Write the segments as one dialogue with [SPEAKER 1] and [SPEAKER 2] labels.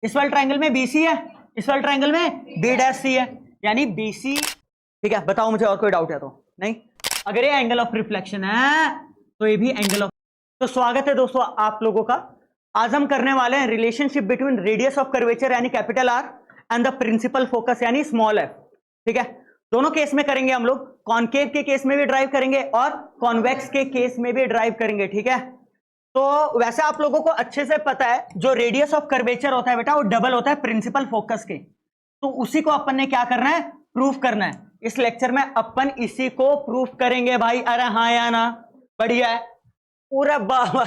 [SPEAKER 1] इस वाले ट्राइंगल में BC है, इस वाले ट्राइंगल में B' है, यानी BC। ठीक है, बताओ मुझे और कोई डाउट है तो? नहीं। अगर ये एंगल ऑफ रिफ्लेक्शन है तो ये भी एंगल ऑफ। तो स्वागत है दोस्तों आप लोगों का। आज हम करने वाले हैं relationship between radius of curvature यानी capital R and the principal focus यानी स्मॉल f। ठीक है, दोनों केस में करेंगे हम लोग, कॉनकेव के केस में भी ड्राइव करेंगे और कॉन्वेक्स के केस में भी ड्राइव करेंगे। ठीक है, तो वैसे आप लोगों को अच्छे से पता है जो रेडियस ऑफ कर्वेचर होता है बेटा वो डबल होता है प्रिंसिपल फोकस के। तो उसी को अपन ने क्या करना है, प्रूफ करना है। इस लेक्चर में अपन इसी को प्रूफ करेंगे भाई। अरे हाँ या ना, बढ़िया है पूरा बाबा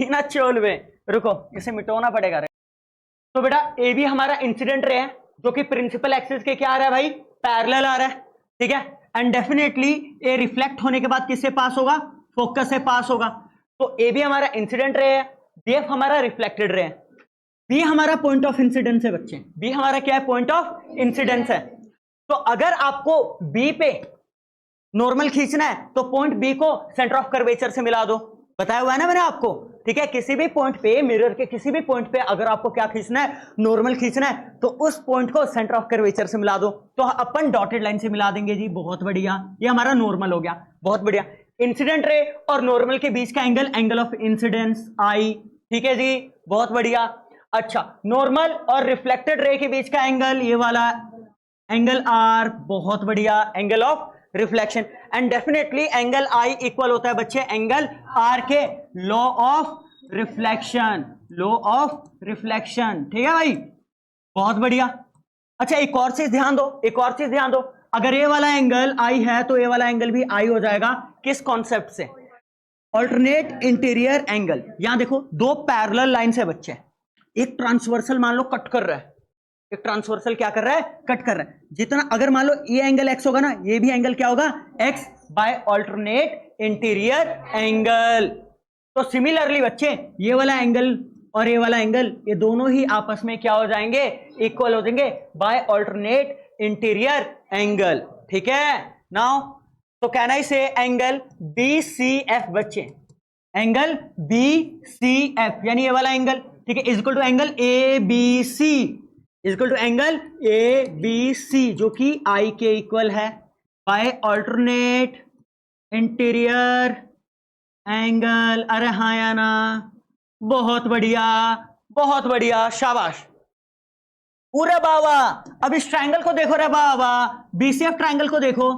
[SPEAKER 1] ना चोल में। रुको इसे मिटाना पड़ेगा रे। तो बेटा ए भी हमारा इंसिडेंट रे है जो कि प्रिंसिपल एक्सिस के क्या आ रहा है भाई, पैरेलल आ रहा है। ठीक है, एंड डेफिनेटली ए रिफ्लेक्ट होने के बाद किससे पास होगा, फोकस से पास होगा। तो ए भी हमारा इंसिडेंट रे है, DF हमारा रिफ्लेक्टेड रे है, बी हमारा पॉइंट ऑफ इंसिडेंस है बच्चे। बी हमारा क्या है, पॉइंट ऑफ इंसिडेंस है। तो अगर आपको बी पे नॉर्मल खींचना है तो पॉइंट बी को सेंटर ऑफ कर्वेचर से मिला दो, बताया हुआ है ना मैंने आपको। ठीक है, किसी भी पॉइंट पे, मिरर के किसी भी पॉइंट पे अगर आपको क्या खींचना है, नॉर्मल खींचना है, तो उस पॉइंट को सेंटर ऑफ कर्वेचर से मिला दो। तो अपन डॉटेड लाइन से मिला देंगे जी, बहुत बढ़िया। ये हमारा नॉर्मल हो गया, बहुत बढ़िया। इंसिडेंट रे और नॉर्मल के बीच का एंगल, एंगल ऑफ इंसिडेंस आई। ठीक है जी, बहुत बढ़िया। अच्छा, नॉर्मल और रिफ्लेक्टेड रे के बीच का एंगल, ये वाला एंगल R, बहुत बढ़िया, angle of reflection. And definitely angle I equal होता है बच्चे एंगल R के, law of reflection, law of reflection. ठीक है भाई, बहुत बढ़िया। अच्छा एक और चीज ध्यान दो, एक और चीज ध्यान दो, अगर ये वाला एंगल I है तो ये वाला एंगल भी I हो जाएगा। किस कॉन्सेप्ट से, ऑल्टरनेट इंटीरियर एंगल। यहां देखो दो पैरेलल लाइन है बच्चे, एक ट्रांसवर्सल मान लो कट कर रहा है, एक ट्रांसवर्सल क्या कर रहा है, कट कर रहा है। जितना अगर मान लो ये एंगल x होगा ना, ये भी एंगल क्या होगा, x by alternate interior angle. तो सिमिलरली बच्चे ये वाला एंगल और ये वाला एंगल, ये दोनों ही आपस में क्या हो जाएंगे, इक्वल हो जाएंगे बाय ऑल्टरनेट इंटीरियर एंगल। ठीक है, नाउ तो can I say angle BCF बच्चे, एंगल BCF यानी ये वाला एंगल, ठीक है, is equal to angle ABC, is equal to angle ABC जो कि I के इक्वल है बाय ऑल्टरनेट इंटीरियर एंगल। अरे हाँ या ना, बहुत बढ़िया, बहुत बढ़िया, शाबाश पूरा बाबा। अब इस ट्रायंगल को देखो रे बाबा, BCF ट्रायंगल को देखो।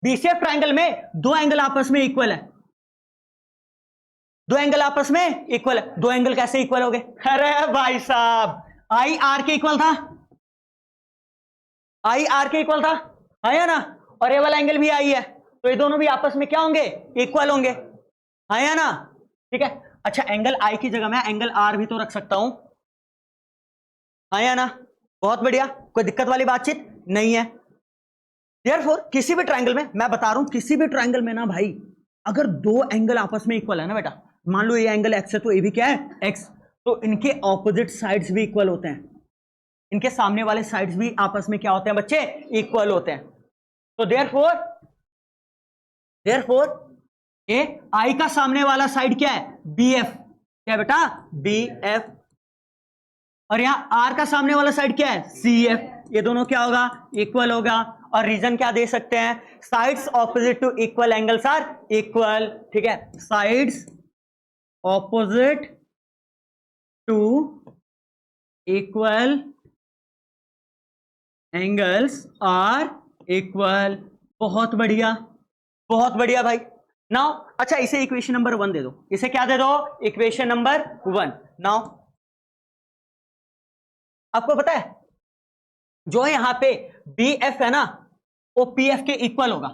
[SPEAKER 1] BCF ट्रायंगल में दो एंगल आपस में इक्वल है, दो एंगल आपस में इक्वल है। दो एंगल कैसे इक्वल हो गए, अरे भाई साहब I R के इक्वल था, I R के इक्वल था, है या ना, और ये वाला एंगल भी I है, तो ये दोनों भी आपस में क्या होंगे, इक्वल होंगे, है या ना। ठीक है, अच्छा एंगल I की जगह मैं एंगल R भी तो रख सकता हूं, है या ना, बहुत बढ़िया, कोई दिक्कत वाली बातचीत नहीं है। देयरफॉर किसी भी ट्रायंगल में, मैं बता रहा हूं किसी भी ट्रायंगल में ना भाई, अगर दो एंगल आपस में इक्वल है ना बेटा, मान लो ये एंगल x है तो ये भी क्या है x, तो इनके ऑपोजिट साइड्स भी इक्वल होते हैं, इनके सामने वाले साइड्स भी आपस में क्या होते हैं बच्चे, इक्वल होते हैं। तो देयरफॉर ये I का सामने वाला साइड क्या है, BF, क्या है बेटा, BF, और यहां R का सामने वाला साइड क्या है, CF, ये दोनों क्या होगा, इक्वल होगा। और रीजन क्या दे सकते हैं, sides opposite to equal angles are equal. ठीक है, sides opposite to equal angles are equal, बहुत बढ़िया, बहुत बढ़िया भाई। नाउ अच्छा इसे इक्वेशन नंबर 1 दे दो, इसे क्या दे दो, इक्वेशन नंबर 1। नाउ आपको पता है जो यहां पे BF है ना वो PF के इक्वल होगा,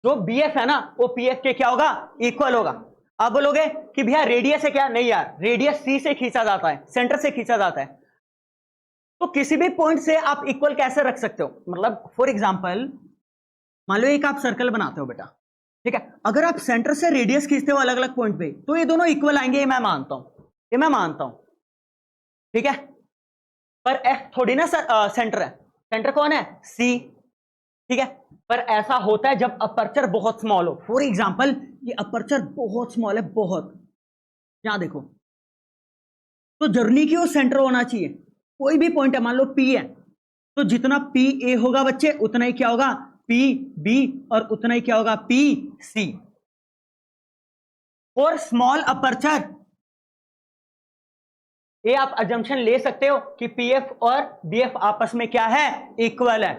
[SPEAKER 1] जो BF है ना वो PF के क्या होगा, इक्वल होगा। आप बोलोगे कि भैया रेडियस है क्या, नहीं यार, रेडियस C से खींचा जाता है, सेंटर से खींचा जाता है। तो किसी भी पॉइंट से आप इक्वल कैसे रख सकते हो, मतलब फॉर एग्जांपल मान लो एक आप सर्कल बनाते हो बेटा, ठीक है, अगर आप सेंटर से रेडियस खींचते हो अलग अलग पॉइंट पे तो ये दोनों इक्वल आएंगे, ये मैं मानता हूं, ये मैं मानता हूं। ठीक है, पर F थोड़ी ना सेंटर है, सेंटर कौन है, C। ठीक है, पर ऐसा होता है जब अपर्चर बहुत स्मॉल हो। फॉर एग्जांपल ये अपर्चर बहुत स्मॉल है, बहुत, यहां देखो, तो जर्नी की वो सेंटर होना चाहिए। कोई भी पॉइंट है, मान लो P है, तो जितना PA होगा बच्चे उतना ही क्या होगा PB, और उतना ही क्या होगा PC। और स्मॉल अपर्चर, ये आप अजम्पशन ले सकते हो कि PF और BF आपस में क्या है, इक्वल है,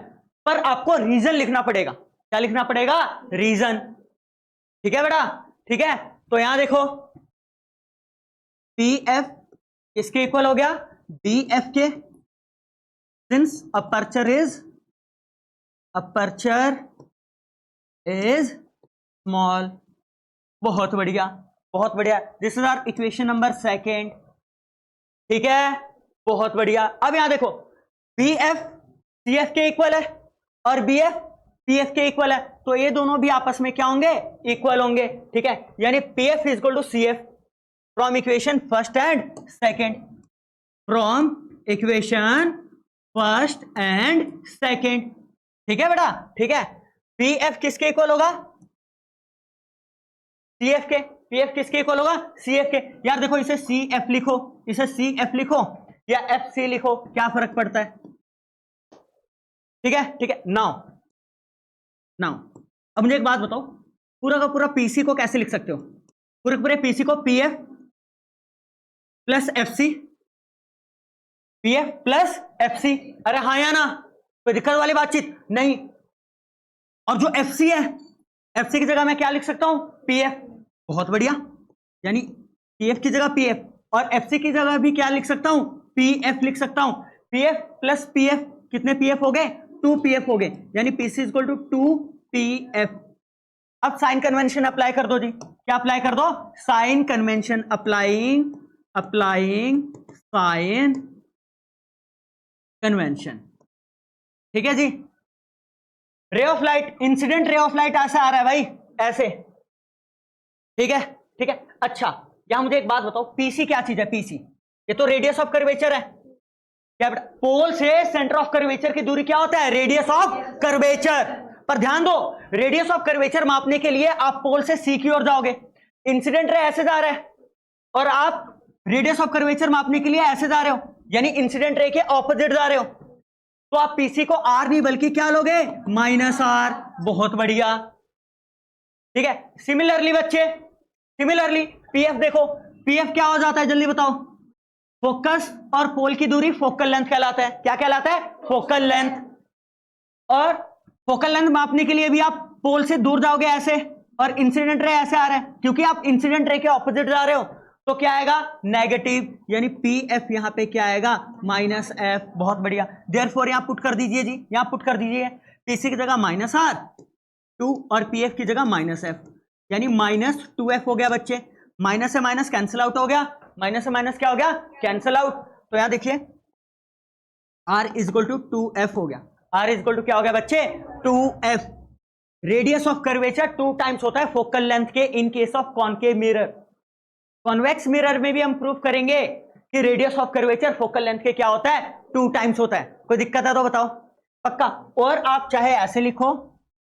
[SPEAKER 1] पर आपको रीजन लिखना पड़ेगा। क्या लिखना पड़ेगा? रीजन। ठीक है बेटा, ठीक है। तो यहां देखो PF किसके इक्वल हो गया? BF के, सिंस अपर्चर इज स्मॉल। बहुत बढ़िया, बहुत बढ़िया। This is our equation number second. ठीक है, बहुत बढ़िया। अब यहां देखो BF CF के इक्वल है और BF PF के इक्वल है, तो ये दोनों भी आपस में क्या होंगे? इक्वल होंगे। ठीक है, यानी PF is equal to CF from equation first and second, from equation first and second. ठीक है बेटा, ठीक है। PF किसके इक्वल होगा? CF के। PF किसके इक्वल होगा? CF के। यार देखो, इसे CF लिखो, इसे CF लिखो या FC लिखो, क्या फर्क पड़ता है? ठीक है, ठीक है। नाउ अब मुझे एक बात बताओ, पूरा का पूरा PC को कैसे लिख सकते हो? पूरे पूरे PC को PF plus FC, PF plus FC। अरे हाँ या ना? कोई दिक्कत वाली बातचीत नहीं। और जो FC है, FC की जगह मैं क्या लिख सकता हूं? PF। बहुत बढ़िया, यानी PF की जगह PF और FC की जगह भी क्या लिख सकता हूं? PF लिख सकता हूं। PF प्लस PF, कितने PF हो गए? 2 PF हो गए, यानी PC is equal to 2 PF। अब साइन कन्वेंशन अप्लाई कर दो जी। क्या अप्लाई कर दो? Sign convention, applying sign convention. ठीक है जी। Ray of light, incident ray of light ऐसे आ रहा है भाई, ऐसे। ठीक है, ठीक है। अच्छा, यहां मुझे एक बात बताओ, पीसी क्या चीज है? पीसी ये तो रेडियस ऑफ कर्वेचर है। क्या बेटा? पोल से सेंटर ऑफ कर्वेचर की दूरी क्या होता है? Radius of curvature. पर ध्यान दो, रेडियस ऑफ कर्वेचर मापने के लिए आप पोल से सी की ओर जाओगे, इंसिडेंट रे ऐसे जा रहा है, और आप रेडियस ऑफ कर्वेचर मापने के लिए ऐसे जा रहे हो, यानी इंसिडेंट रे के ऑपोजिट जा रहे हो, तो आप पीसी को आर नहीं बल्कि क्या लोगे? -r। बहुत बढ़िया। ठीक है। सिमिलरली बच्चे, सिमिलरली पीएफ देखो, पीएफ क्या हो जाता है जल्दी बताओ? फोकस और पोल की दूरी फोकल लेंथ कहलाता है। क्या कहलाता है? Focal length. और फोकल लेंथ मापने के लिए भी आप पोल से दूर जाओगे ऐसे, और इंसिडेंट रे ऐसे आ रहा है, क्योंकि आप इंसिडेंट रे के ऑपोजिट जा रहे हो, तो क्या आएगा? नेगेटिव, यानी पीएफ यहां पे क्या आएगा? -f। बहुत बढ़िया। देयरफॉर यहां पुट कर दीजिए जी, यहां पुट कर दीजिए, पीसी की जगह -r 2 और पीएफ की जगह -f, यानी -2f हो गया बच्चे। माइनस से माइनस कैंसिल आउट हो गया, माइनस से माइनस क्या हो गया? Cancel out. तो यहां देखिए r is equal to 2f हो गया। r इज इक्वल टू क्या हो गया बच्चे? 2f। Radius of curvature 2 times होता है फोकल लेंथ के in case of concave mirror. Convex mirror में भी हम प्रूव करेंगे कि radius of curvature focal length के क्या होता है? 2 टाइम्स होता है। कोई दिक्कत है तो बताओ? पक्का। और आप चाहे ऐसे लिखो,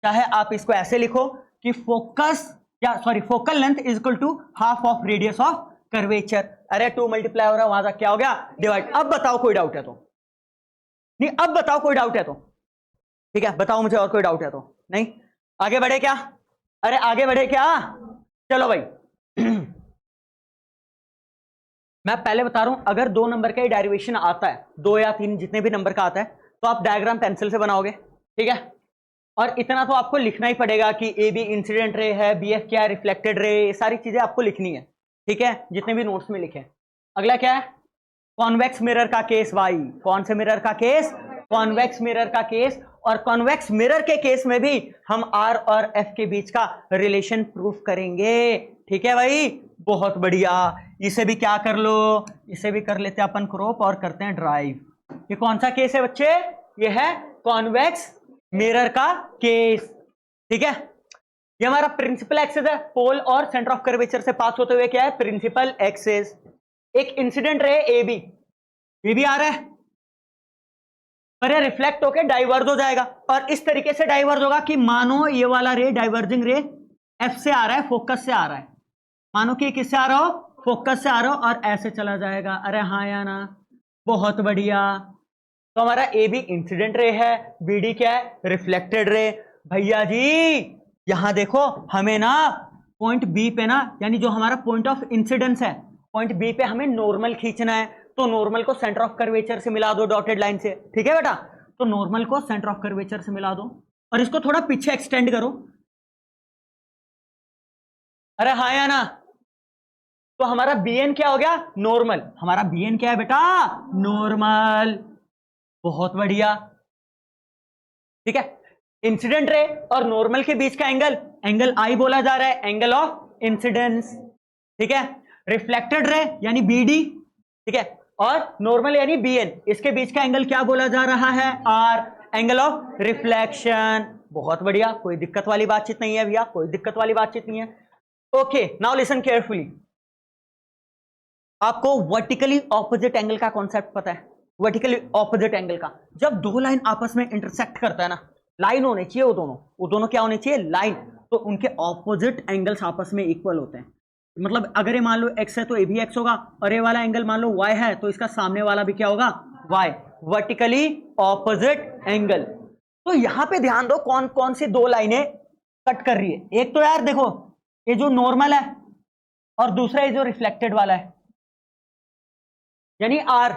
[SPEAKER 1] चाहे आप इसको ऐसे लिखो कि फोकस या sorry focal length is equal to half of radius of curvature. अरे 2 मल्टीप्लाई हो रहा है, वहां तक क्या हो गया? डिवाइड। अब बताओ कोई डाउट है तो? नहीं, अब बताओ कोई डाउट है तो? ठीक है, बताओ मुझे और कोई डाउट है तो? नहीं, आगे बढ़े क्या? अरे आगे बढ़े क्या? चलो भाई मैं पहले बता रहा हूं, अगर 2 नंबर का डेरिवेशन आता है, 2 या 3 जितने भी नंबर का आता है, तो आप डायग्राम पेंसिल से बनाओगे। ठीक है, और इतना तो आपको लिखना ही पड़ेगा कि ए बी इंसिडेंट रे है, बी एफ क्या है? Reflected ray. ये सारी चीजें आपको लिखनी है। ठीक है, जितने भी नोट्स में लिखे। अगला क्या है? कॉन्वेक्स मिरर का केस भाई। कौन से मिरर का केस? कॉन्वेक्स मिरर का केस। और कॉन्वेक्स मिरर के केस में भी हम आर और एफ के बीच का रिलेशन प्रूफ करेंगे। ठीक है भाई, बहुत बढ़िया। इसे भी क्या कर लो? इसे भी कर लेते हैं अपन क्रॉप और करते हैं ड्राइव। ये कौन सा केस है बच्चे? ये है कॉन्वेक्स मिरर का केस। ठीक है, ये हमारा प्रिंसिपल एक्सिस है, पोल और सेंटर ऑफ कर्वेचर से पास होते हुए क्या है? Principal axis. एक इंसिडेंट रे ए बी, ये भी आ रहा है, पर ये रिफ्लेक्ट होकर डाइवर्ज हो जाएगा, और इस तरीके से डाइवर्ज होगा कि मानो ये वाला रे, डाइवर्जिंग रे एफ से आ रहा है, फोकस से आ रहा है। मानो कि किससे आ रहा हो? फोकस से आ रहा हो और ऐसे चला जाएगा। अरे हाँ या ना, बहुत बढ़िया। तो हमारा ए बी इंसिडेंट रे है, बी डी क्या है, रिफ्लेक्टेड रे। भैया जी यहां देखो, हमें ना पॉइंट बी पे ना, यानी जो हमारा पॉइंट ऑफ इंसिडेंस है, पॉइंट बी पे हमें नॉर्मल खींचना है। तो नॉर्मल को सेंटर ऑफ कर्वेचर से मिला दो डॉटेड लाइन से, ठीक है बेटा। तो नॉर्मल को सेंटर ऑफ कर्वेचर से मिला दो और इसको थोड़ा पीछे एक्सटेंड करो। अरे हाँ या ना, तो हमारा bn क्या हो गया, नॉर्मल। हमारा bn क्या है बेटा, नॉर्मल। बहुत बढ़िया, ठीक है। इंसिडेंट रे और नॉर्मल के बीच का एंगल, एंगल आई बोला जा रहा है, एंगल ऑफ इंसिडेंस, ठीक है। रिफ्लेक्टेड रे यानी bd, ठीक है, और नॉर्मल यानी bn, इसके बीच का एंगल क्या बोला जा रहा है, r, एंगल ऑफ रिफ्लेक्शन। बहुत बढ़िया, कोई दिक्कत वाली बातचीत नहीं है भैया, कोई दिक्कत वाली बातचीत नहीं है। Okay, now listen carefully. आपको वर्टिकली ऑपोजिट एंगल का कॉन्सेप्ट पता है? वर्टिकली ऑपोजिट एंगल का, जब दो लाइन आपस में इंटरसेक्ट करता है ना, लाइन होने चाहिए वो दोनों क्या होने चाहिए, लाइन। तो उनके ऑपोजिट एंगल्स आपस में इक्वल होते हैं। मतलब अगर ये मान लो x है तो ए भी x होगा, और ये वाला एंगल मान लो y है तो इसका सामने वाला भी क्या होगा, y। Vertically opposite angle. तो यहां पे ध्यान दो, कौन कौन सी दो लाइनें कट कर रही है। एक तो यार देखो, ये जो नॉर्मल है, और दूसरा ये जो रिफ्लेक्टेड वाला है, यानी r।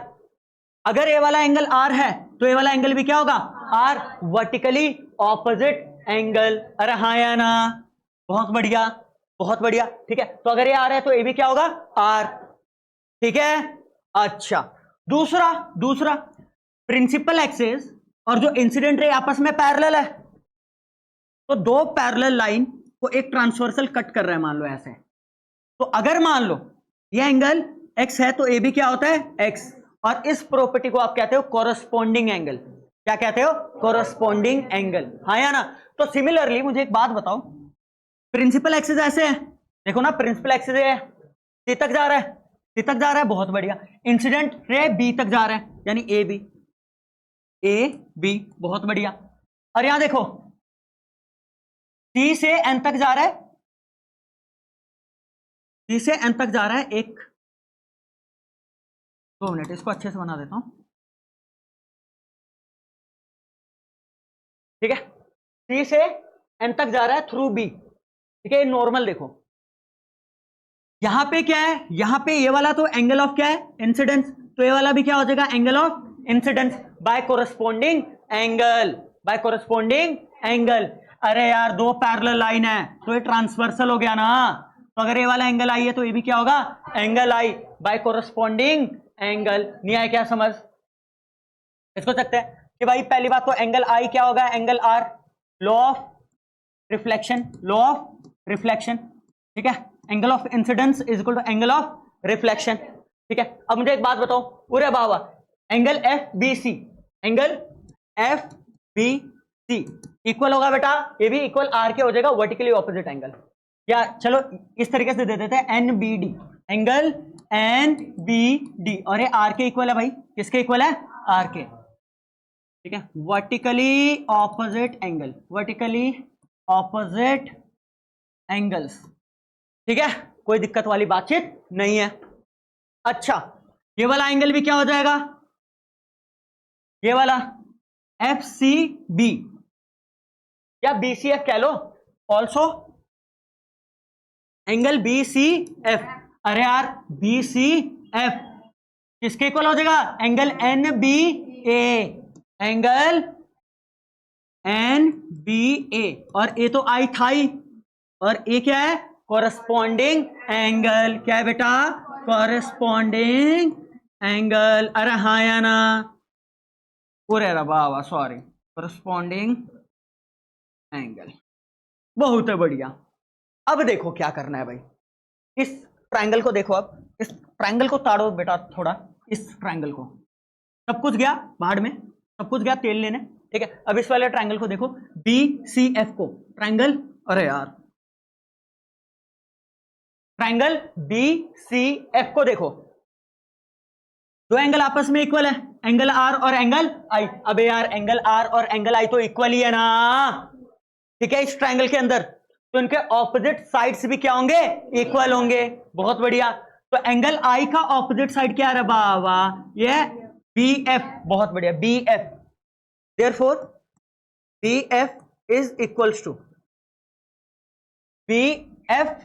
[SPEAKER 1] अगर ये वाला एंगल r है तो ये वाला एंगल भी क्या होगा, r, वर्टिकली ऑपोजिट एंगल। अरे हाँ या ना, बहुत बढ़िया, बहुत बढ़िया, ठीक है। तो अगर ये r है तो ये भी क्या होगा, r, ठीक है। अच्छा, दूसरा प्रिंसिपल एक्सिस और जो इंसिडेंट रे आपस में पैरेलल है, तो दो पैरेलल लाइन को एक ट्रांसवर्सल कट कर रहा है, मान लो ऐसे। तो अगर मान लो ये एंगल x है तो ए भी क्या होता है, x, और इस प्रॉपर्टी को आप कहते हो कोरस्पॉन्डिंग एंगल। क्या कहते हो, कोरस्पॉन्डिंग एंगल, हाँ या ना। तो सिमिलरली मुझे एक बात बताओ, प्रिंसिपल एक्सिस ऐसे है, देखो ना, प्रिंसिपल एक्सिस है, सी तक जा रहा है, सी तक जा रहा है, बहुत बढ़िया। इंसिडेंट रे बी तक जा रहा है, यानी ए बी, बहुत बढ़िया। और यहां देखो, सी से एन तक जा रहा है, सी से एन तक जा रहा है। एक 2 मिनट, इसको अच्छे से बना देता हूं, ठीक है। सी से एन तक जा रहा है थ्रू बी, ठीक है। नॉर्मल देखो, यहां पे क्या है, यहां पे ये वाला तो एंगल ऑफ क्या है, इंसिडेंस। तो ये वाला भी क्या हो जाएगा, angle of incidence by corresponding angle, by corresponding angle. अरे यार, दो पैरेलल लाइन है तो ये ट्रांसवर्सल हो गया ना। तो अगर ये वाला एंगल आई है तो ये भी क्या होगा, एंगल आई बाय कोरस्पॉन्डिंग एंगल। नहीं आया क्या समझ? इसको सकते हैं कि भाई पहली बात तो एंगल आई क्या होगा, angle R, law of reflection, law of reflection, ठीक है। Angle of incidence is equal to angle of reflection, ठीक है। अब मुझे एक बात बताओ, पूरे बाबा, angle F B C, angle F B C equal होगा बेटा, ये भी इक्वल आर के हो जाएगा, वर्टिकली ऑपोजिट एंगल। या चलो इस तरीके से दे देते हैं, N B D, angle N B D, और ये आर के इक्वल है भाई, किसके इक्वल है, आर के, ठीक है। Vertically opposite angle, vertically opposite angles, ठीक है, कोई दिक्कत वाली बातचीत नहीं है। अच्छा, ये वाला एंगल भी क्या हो जाएगा, ये वाला एफ सी बी या बी सी एफ कह लो, also angle B C F. अरे यार, बी सी एफ किसके इक्वल हो जाएगा, angle N B A, angle N B A, और ए तो आई था ही, और ए क्या है, कोरस्पॉन्डिंग एंगल। क्या है बेटा, कोरस्पॉन्डिंग एंगल। अरे हाँ या ना, पूरे रबा, सॉरी, कोरस्पॉन्डिंग एंगल, बहुत बढ़िया। अब देखो क्या करना है भाई, इस ट्रायंगल को देखो, अब इस ट्रायंगल को ताड़ो बेटा थोड़ा, इस ट्रायंगल को, सब कुछ गया बाहर में, सब कुछ गया तेल लेने, ठीक है। अब इस वाले ट्रायंगल को देखो, बी सी एफ को, ट्रायंगल, अरे यार, ट्रायंगल बी सी एफ को देखो, दो एंगल आपस में इक्वल है, एंगल आर और एंगल आई। अबे यार, एंगल आर और एंगल आई तो इक्वल ही है ना, ठीक है, इस ट्रायंगल के अंदर। तो इनके ऑपोजिट साइड्स भी क्या होंगे, इक्वल होंगे, बहुत बढ़िया। तो एंगल आई का ऑपोजिट साइड क्या है बाबा, ये बी एफ, बहुत बढ़िया, B F, therefore B F is equals to, B F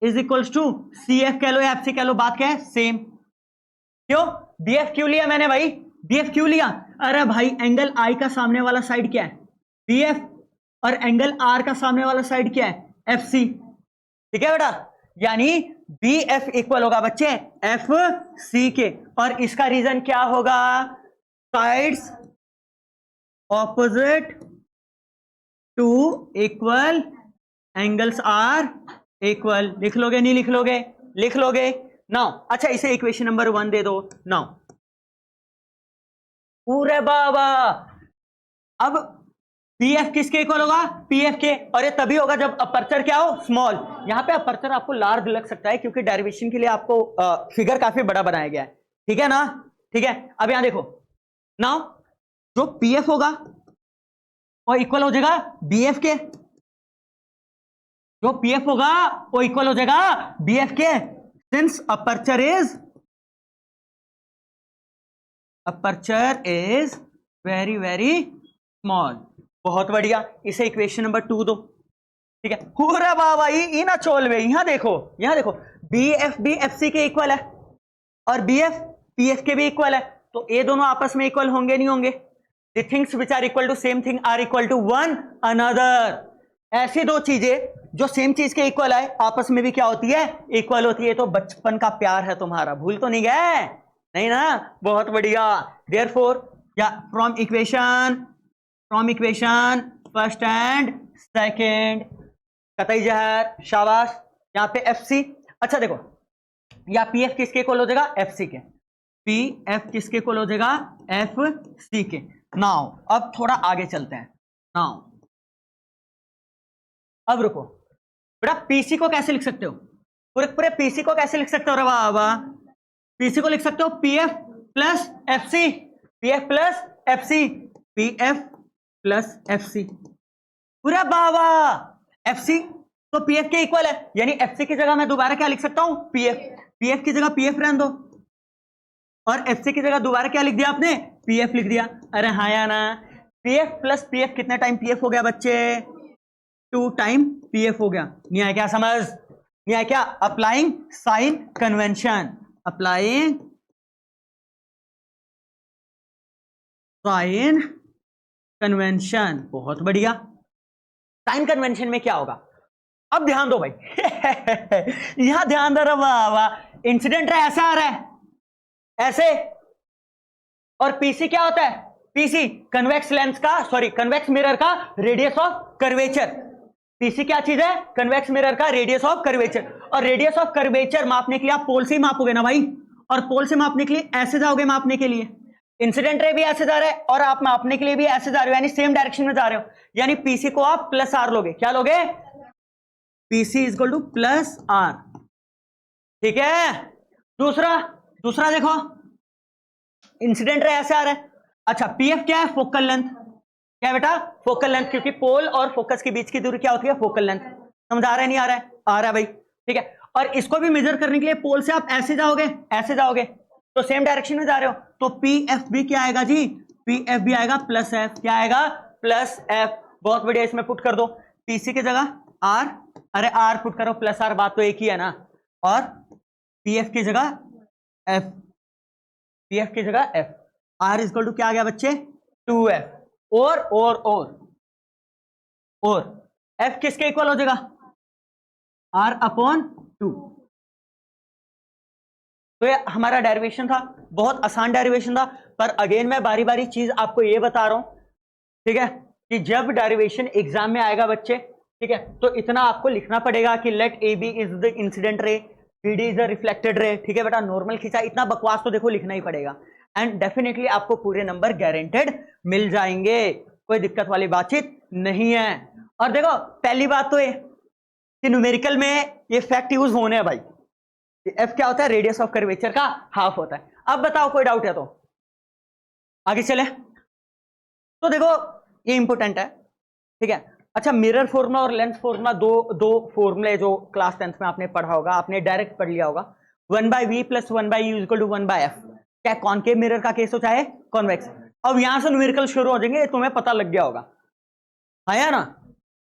[SPEAKER 1] is equals to C F कह लो या एफ सी कह लो, बात क्या है, सेम। क्यों बी एफ क्यों लिया मैंने भाई, बी एफ क्यों लिया, अरे भाई एंगल आई का सामने वाला साइड क्या है, बी एफ, और एंगल आर का सामने वाला साइड क्या है, एफ सी, ठीक है बेटा, यानी बी एफ इक्वल होगा बच्चे एफ सी के, और इसका रीजन क्या होगा, sides opposite to equal, angles are equal, लिख लोगे नहीं लिख लोगे, लिख लोगे नाउ। अच्छा इसे इक्वेशन नंबर 1 दे दो नाउ, पूरे बाबा, अब पी एफ किसके इक्वल होगा, पी एफ के, और ये तभी होगा जब अपर्चर क्या हो, स्मॉल। यहां पे अपर्चर आपको लार्ज लग सकता है क्योंकि डेरिवेशन के लिए आपको फिगर काफी बड़ा बनाया गया है, ठीक है ना, ठीक है। अब यहां देखो नाउ, जो पी एफ होगा वो इक्वल हो जाएगा बी एफ के, जो पी एफ होगा वो इक्वल हो जाएगा बी एफ के, since aperture is very very small. बहुत बढ़िया, इसे इक्वेशन नंबर 2 दो, ठीक है। पूरा बाबा ई ना चोल वे, यहां देखो, यहां देखो, बी एफ भी एफ सी के इक्वल है और बी एफ पी एफ के भी इक्वल है, तो ये दोनों आपस में इक्वल होंगे नहीं होंगे, the things which are equal to same thing are equal to one another. ऐसी दो चीजें जो सेम चीज के इक्वल है आपस में भी क्या होती है, इक्वल होती है। तो बचपन का प्यार है तुम्हारा, भूल तो नहीं गए, नहीं ना, बहुत बढ़िया। देयरफॉर या from equation first and second, कतई जहर, शाबाश। यहां पे एफ सी, अच्छा देखो, या पी एफ किसके इक्वल हो जाएगा, एफ सी के, पी एफ किसके इक्वल हो जाएगा, एफ सी के। नाउ अब थोड़ा आगे चलते हैं, नाउ अब रुको बेटा, पीसी को कैसे लिख सकते हो, पूरे पूरे पीसी को कैसे लिख सकते हो रे बाबा, पीसी को लिख सकते हो P F plus F C, P F plus F C, P F plus F C, पूरा बाबा एफ सी तो पी एफ के इक्वल है, यानी एफ सी की जगह मैं दोबारा क्या लिख सकता हूं, पी एफ, पी एफ की जगह पी एफ रहने दो, और एफ सी की जगह दोबारा क्या लिख दिया आपने, पी एफ लिख दिया। अरे हाँ या ना, P F plus P F कितने टाइम पी एफ हो गया बच्चे, 2 टाइम पी एफ हो गया। नहीं आया क्या समझ, नहीं आया क्या, applying sign convention, applying sign convention, बहुत बढ़िया। साइन कन्वेंशन में क्या होगा, अब ध्यान दो भाई यहां ध्यान दो, बाबा इंसिडेंट ऐसा आ रहा है ऐसे, और पीसी क्या होता है, पीसी कन्वेक्स लेंस का, सॉरी कन्वेक्स मिरर का रेडियस ऑफ कर्वेचर। पीसी क्या चीज है, कन्वेक्स मिरर का रेडियस ऑफ कर्वेचर, और रेडियस ऑफ कर्वेचर मापने के लिए आप पोल से ही मापोगे ना भाई, और पोल से मापने के लिए ऐसे जाओगे मापने के लिए, इंसिडेंट रे भी ऐसे जा रहा है और आप मापने के लिए भी ऐसे जा रहे हो, यानी सेम डायरेक्शन में जा रहे हो, यानी पीसी को आप प्लस आर लोगे, क्या लोगे, PC is equal to plus R, ठीक है। दूसरा देखो, इंसिडेंट रे ऐसे आ रहा है, अच्छा पीएफ क्या है, फोकल लेंथ, क्या है बेटा, फोकल लेंथ, क्योंकि पोल और फोकस के बीच की दूरी क्या होती है, फोकल लेंथ। समझ आ रहा है नहीं आ रहा है, आ रहा है भाई, ठीक है। और इसको भी मेजर करने के लिए पोल से आप ऐसे जाओगे तो सेम डायरेक्शन में जा रहे हो, तो पी एफ भी क्या आएगा जी, पी एफ भी आएगा प्लस एफ, क्या आएगा, प्लस एफ। बहुत बढ़िया, इसमें पुट कर दो पीसी की जगह आर, अरे आर पुट करो प्लस आर, बात तो एक ही है ना, और पी एफ की जगह एफ, पी एफ की जगह एफ, आर इक्वल टू क्या आ गया बच्चे, 2f, और एफ किसके इक्वल हो जाएगा, आर अपॉन 2। तो ये हमारा डेरिवेशन था, बहुत आसान डेरिवेशन था, पर अगेन मैं बारी बारी चीज आपको ये बता रहा हूं, ठीक है, कि जब डेरिवेशन एग्जाम में आएगा बच्चे, ठीक है, तो इतना आपको लिखना पड़ेगा कि let A B is the incident ray, B D is the reflected ray, ठीक है बेटा, नॉर्मल खींचा, इतना बकवास तो देखो लिखना ही पड़ेगा, एंड डेफिनेटली आपको पूरे नंबर गारंटेड मिल जाएंगे, कोई दिक्कत वाली बातचीत नहीं है। और देखो पहली बात तो ये कि न्यूमेरिकल में ये फैक्ट यूज होने हैं भाई, एफ क्या होता है, रेडियस ऑफ कर्वेचर का हाफ होता है। अब बताओ कोई डाउट है तो आगे चले। तो देखो ये इंपॉर्टेंट है, ठीक है। अच्छा मिरर फॉर्मूला और लेंस फॉर्मूला, दो फॉर्मूले जो क्लास 10th में आपने पढ़ा होगा, आपने डायरेक्ट पढ़ लिया होगा, 1/v plus 1/u is equal to 1/f, चाहे कॉनकेव मिरर का केस हो चाहे कॉन्वेक्स। अब यहां से न्यूमेरिकल शुरू हो जाएंगे, तुम्हें पता लग गया होगा, आया ना,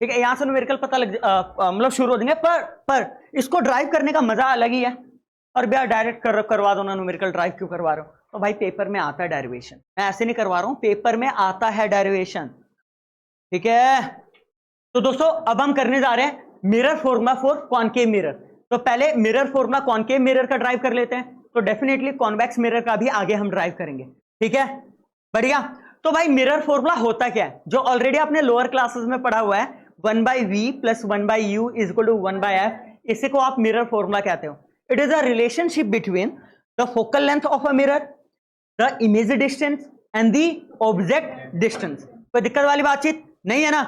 [SPEAKER 1] ठीक है, यहां से न्यूमेरिकल पता लग मतलब शुरू हो जाएंगे, पर इसको ड्राइव करने का मजा अलग ही है। और भैया डायरेक्ट करवा दो ना न्यूमेरिकल, ड्राइव क्यों करवा रहे हो? तो भाई पेपर में आता है डेरिवेशन, मैं ऐसे नहीं करवा रहा हूं, पेपर में आता है डेरिवेशन, ठीक है। तो दोस्तों अब हम करने जा रहे हैं mirror formula for concave mirror. तो पहले मिरर फॉर्मूला कॉनकेव मिरर का ड्राइव कर लेते हैं, तो डेफिनेटली कॉन्वेक्स मिरर का भी आगे हम ड्राइव करेंगे, ठीक है, बढ़िया। तो भाई मिरर फॉर्मूला होता क्या है, जो ऑलरेडी आपने लोअर क्लासेस में पढ़ा हुआ है, 1/v plus 1/u is equal to 1/f, इसी को आप मिरर फॉर्मूला कहते हो। It is a relationship between the focal length of a mirror, the image distance and the object distance. कोई दिक्कत वाली बातचीत नहीं है ना?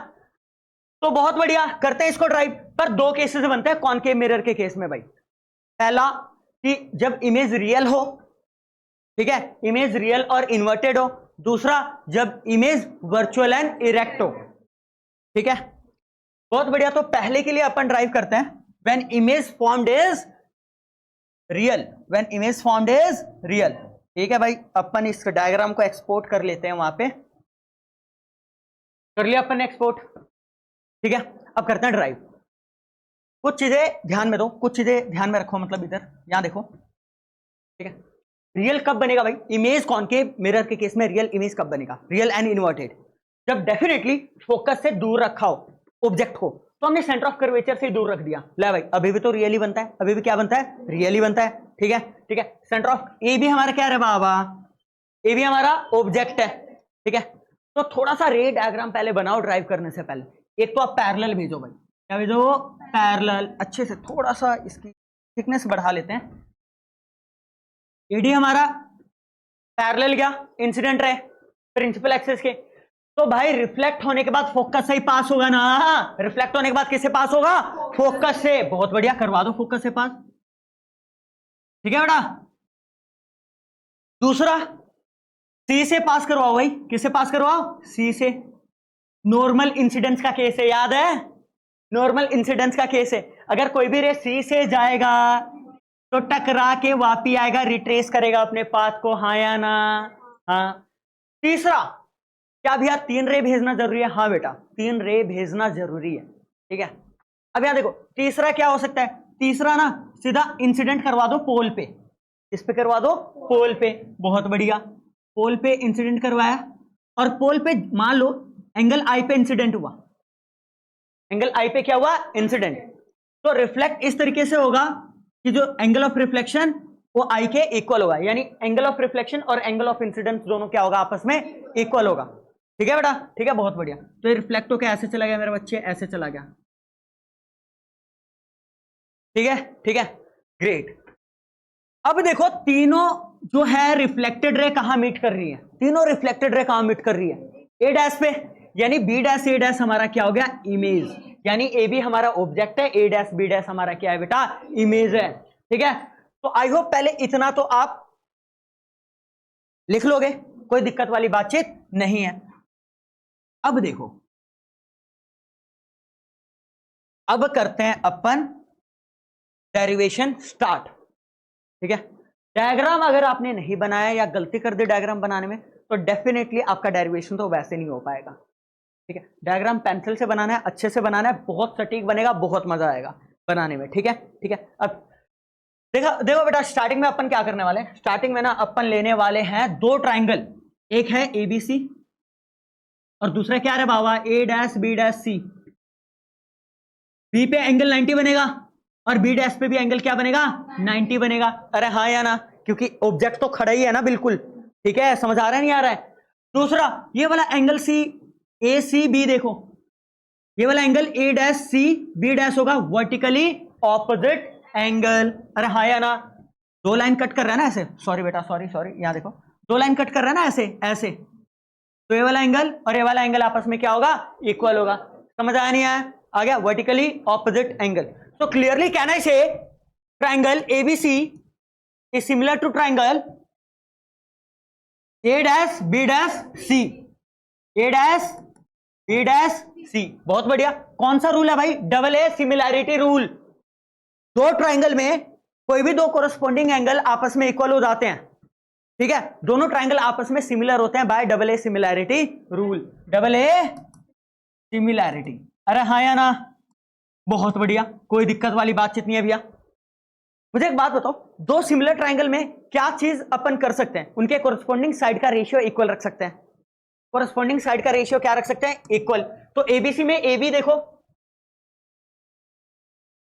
[SPEAKER 1] तो बहुत बढ़िया, करते हैं इसको ड्राइव। पर दो केसेस बनते हैं कॉनकेव मिरर के केस में भाई। पहला कि जब इमेज रियल हो, ठीक है, इमेज रियल और इन्वर्टेड हो। दूसरा जब इमेज वर्चुअल एंड इरेक्ट हो, ठीक है, बहुत बढ़िया। तो पहले के लिए अपन ड्राइव करते हैं when image formed is real, when image formed is real, ठीक है भाई। अपन इस डायग्राम को एक्सपोर्ट कर लेते हैं, वहां पे कर लिया अपन ने एक्सपोर्ट, ठीक है। अब करते हैं ड्राइव। कुछ चीजें ध्यान में दो, कुछ चीजें ध्यान में रखो, मतलब इधर यहां देखो, ठीक है। रियल कब बनेगा भाई इमेज कॉनकेव मिरर के केस में? रियल इमेज कब बनेगा, रियल एंड इन्वर्टेड? जब डेफिनेटली फोकस से दूर रखा हो ऑब्जेक्ट को। तो हमने सेंटर ऑफ कर्वेचर से दूर रख दिया, ले भाई अभी भी तो रियल ही बनता है, अभी भी क्या बनता है, रियल ही बनता है, ठीक है, ठीक है। सेंटर ऑफ ए भी हमारा क्या है बाबा, ए भी हमारा ऑब्जेक्ट है, ठीक है। तो थोड़ा सा रे डायग्राम पहले बनाओ ड्राइव करने से पहले। एक तो आप पैरेलल भेजो भाई, क्या भेजो, पैरेलल, अच्छे से थोड़ा सा इसकी थिकनेस बढ़ा लेते हैं। एडी हमारा पैरेलल गया, इंसिडेंट रहे प्रिंसिपल एक्सिस के। तो भाई रिफ्लेक्ट होने के बाद फोकस से ही पास होगा ना, रिफ्लेक्ट होने के बाद किससे पास होगा, फोकस से। बहुत बढ़िया, करवा दो फोकस से पास, ठीक है बेटा। दूसरा सी से पास करवाओ भाई, किससे पास करवाओ, सी से। नॉर्मल इंसिडेंस का केस है, याद है, नॉर्मल इंसिडेंस का केस है। अगर कोई भी रे सी से जाएगा तो टकरा के वापी आएगा, रिट्रेस करेगा अपने पाथ को, हाँ या ना, हाँ। तीसरा क्या भैया 3 रे भेजना जरूरी है? हाँ बेटा 3 रे भेजना जरूरी है, ठीक है। अब यहां देखो तीसरा क्या हो सकता है, तीसरा ना सीधा इंसिडेंट करवा दो पोल पे, इस पे करवा दो, पोल पे, बहुत बढ़िया। पोल पे इंसिडेंट करवाया, और पोल पे मान लो एंगल आई पे इंसिडेंट हुआ, एंगल आई पे क्या हुआ, इंसिडेंट। तो रिफ्लेक्ट इस तरीके से होगा कि जो एंगल ऑफ रिफ्लेक्शन वो आई के इक्वल होगा, यानी एंगल ऑफ रिफ्लेक्शन और एंगल ऑफ इंसिडेंस दोनों क्या होगा, आपस में इक्वल होगा, ठीक है बेटा, ठीक है, बहुत बढ़िया। तो ये रिफ्लेक्ट होकर ऐसे चला गया मेरे बच्चे, ऐसे चला गया, ठीक है, ठीक है, ग्रेट। अब देखो तीनों जो है रिफ्लेक्टेड रे कहां मीट कर रही है, तीनों रिफ्लेक्टेड रे कहां मीट कर रही है, ए डैश पे, यानी बी डैश ए डैश हमारा क्या हो गया, इमेज, यानी ए भी हमारा ऑब्जेक्ट है, ए डैश बी डैश हमारा क्या है बेटा, इमेज है, ठीक है। तो आई होप पहले इतना तो आप लिख लोगे, कोई दिक्कत वाली बातचीत नहीं है। अब देखो, अब करते हैं अपन डेरिवेशन स्टार्ट, ठीक है। डायग्राम अगर आपने नहीं बनाया या गलती कर दी डायग्राम बनाने में, तो डेफिनेटली आपका डेरिवेशन तो वैसे नहीं हो पाएगा, ठीक है। डायग्राम पेंसिल से बनाना है, अच्छे से बनाना है, बहुत सटीक बनेगा, बहुत मजा आएगा बनाने में, ठीक है, ठीक है। अब देखो देखो बेटा, स्टार्टिंग में अपन क्या करने वाले हैं, स्टार्टिंग में ना अपन लेने वाले हैं 2 ट्राइंगल, एक है एबीसी और दूसरा क्या है बाबा, ए dash B dash C. B पे एंगल 90 बनेगा और बी डैश पे भी एंगल क्या बनेगा, 90 बनेगा। अरे हाँ या ना, क्योंकि ऑब्जेक्ट तो खड़ा ही है ना, बिल्कुल, ठीक है, समझ आ रहा है नहीं आ रहा है। दूसरा ये वाला एंगल सी, ए सी बी, देखो ये वाला angle A dash C B dash होगा वर्टिकली ऑपोजिट एंगल। अरे हाँ या ना, 2 लाइन कट कर रहा है ना ऐसे, सॉरी बेटा, सॉरी सॉरी, यहां देखो 2 लाइन कट कर रहा है ना ऐसे ऐसे, तो ये वाला एंगल और ये वाला एंगल आपस में क्या होगा, इक्वल होगा। समझ आया नहीं आया, आ गया, vertically opposite angle. So clearly can I say triangle ABC is similar to triangle A dash B dash C, A dash B dash C. बहुत बढ़िया। कौन सा रूल है भाई, AA सिमिलैरिटी रूल। 2 ट्राइंगल में कोई भी दो कोरस्पॉन्डिंग एंगल आपस में इक्वल हो जाते हैं, ठीक है, दोनों ट्राइंगल आपस में सिमिलर होते हैं bye double A similarity rule, double A similarity. अरे हाँ या ना, बहुत बढ़िया, कोई दिक्कत वाली बातचीत नहीं है भैया। मुझे एक बात बताओ, दो सिमिलर ट्राइंगल में क्या चीज अपन कर सकते हैं, उनके कोरस्पॉन्डिंग साइड का रेशियो इक्वल रख सकते हैं। कोरस्पॉन्डिंग साइड का रेशियो क्या रख सकते हैं, इक्वल। तो एबीसी में ए बी देखो,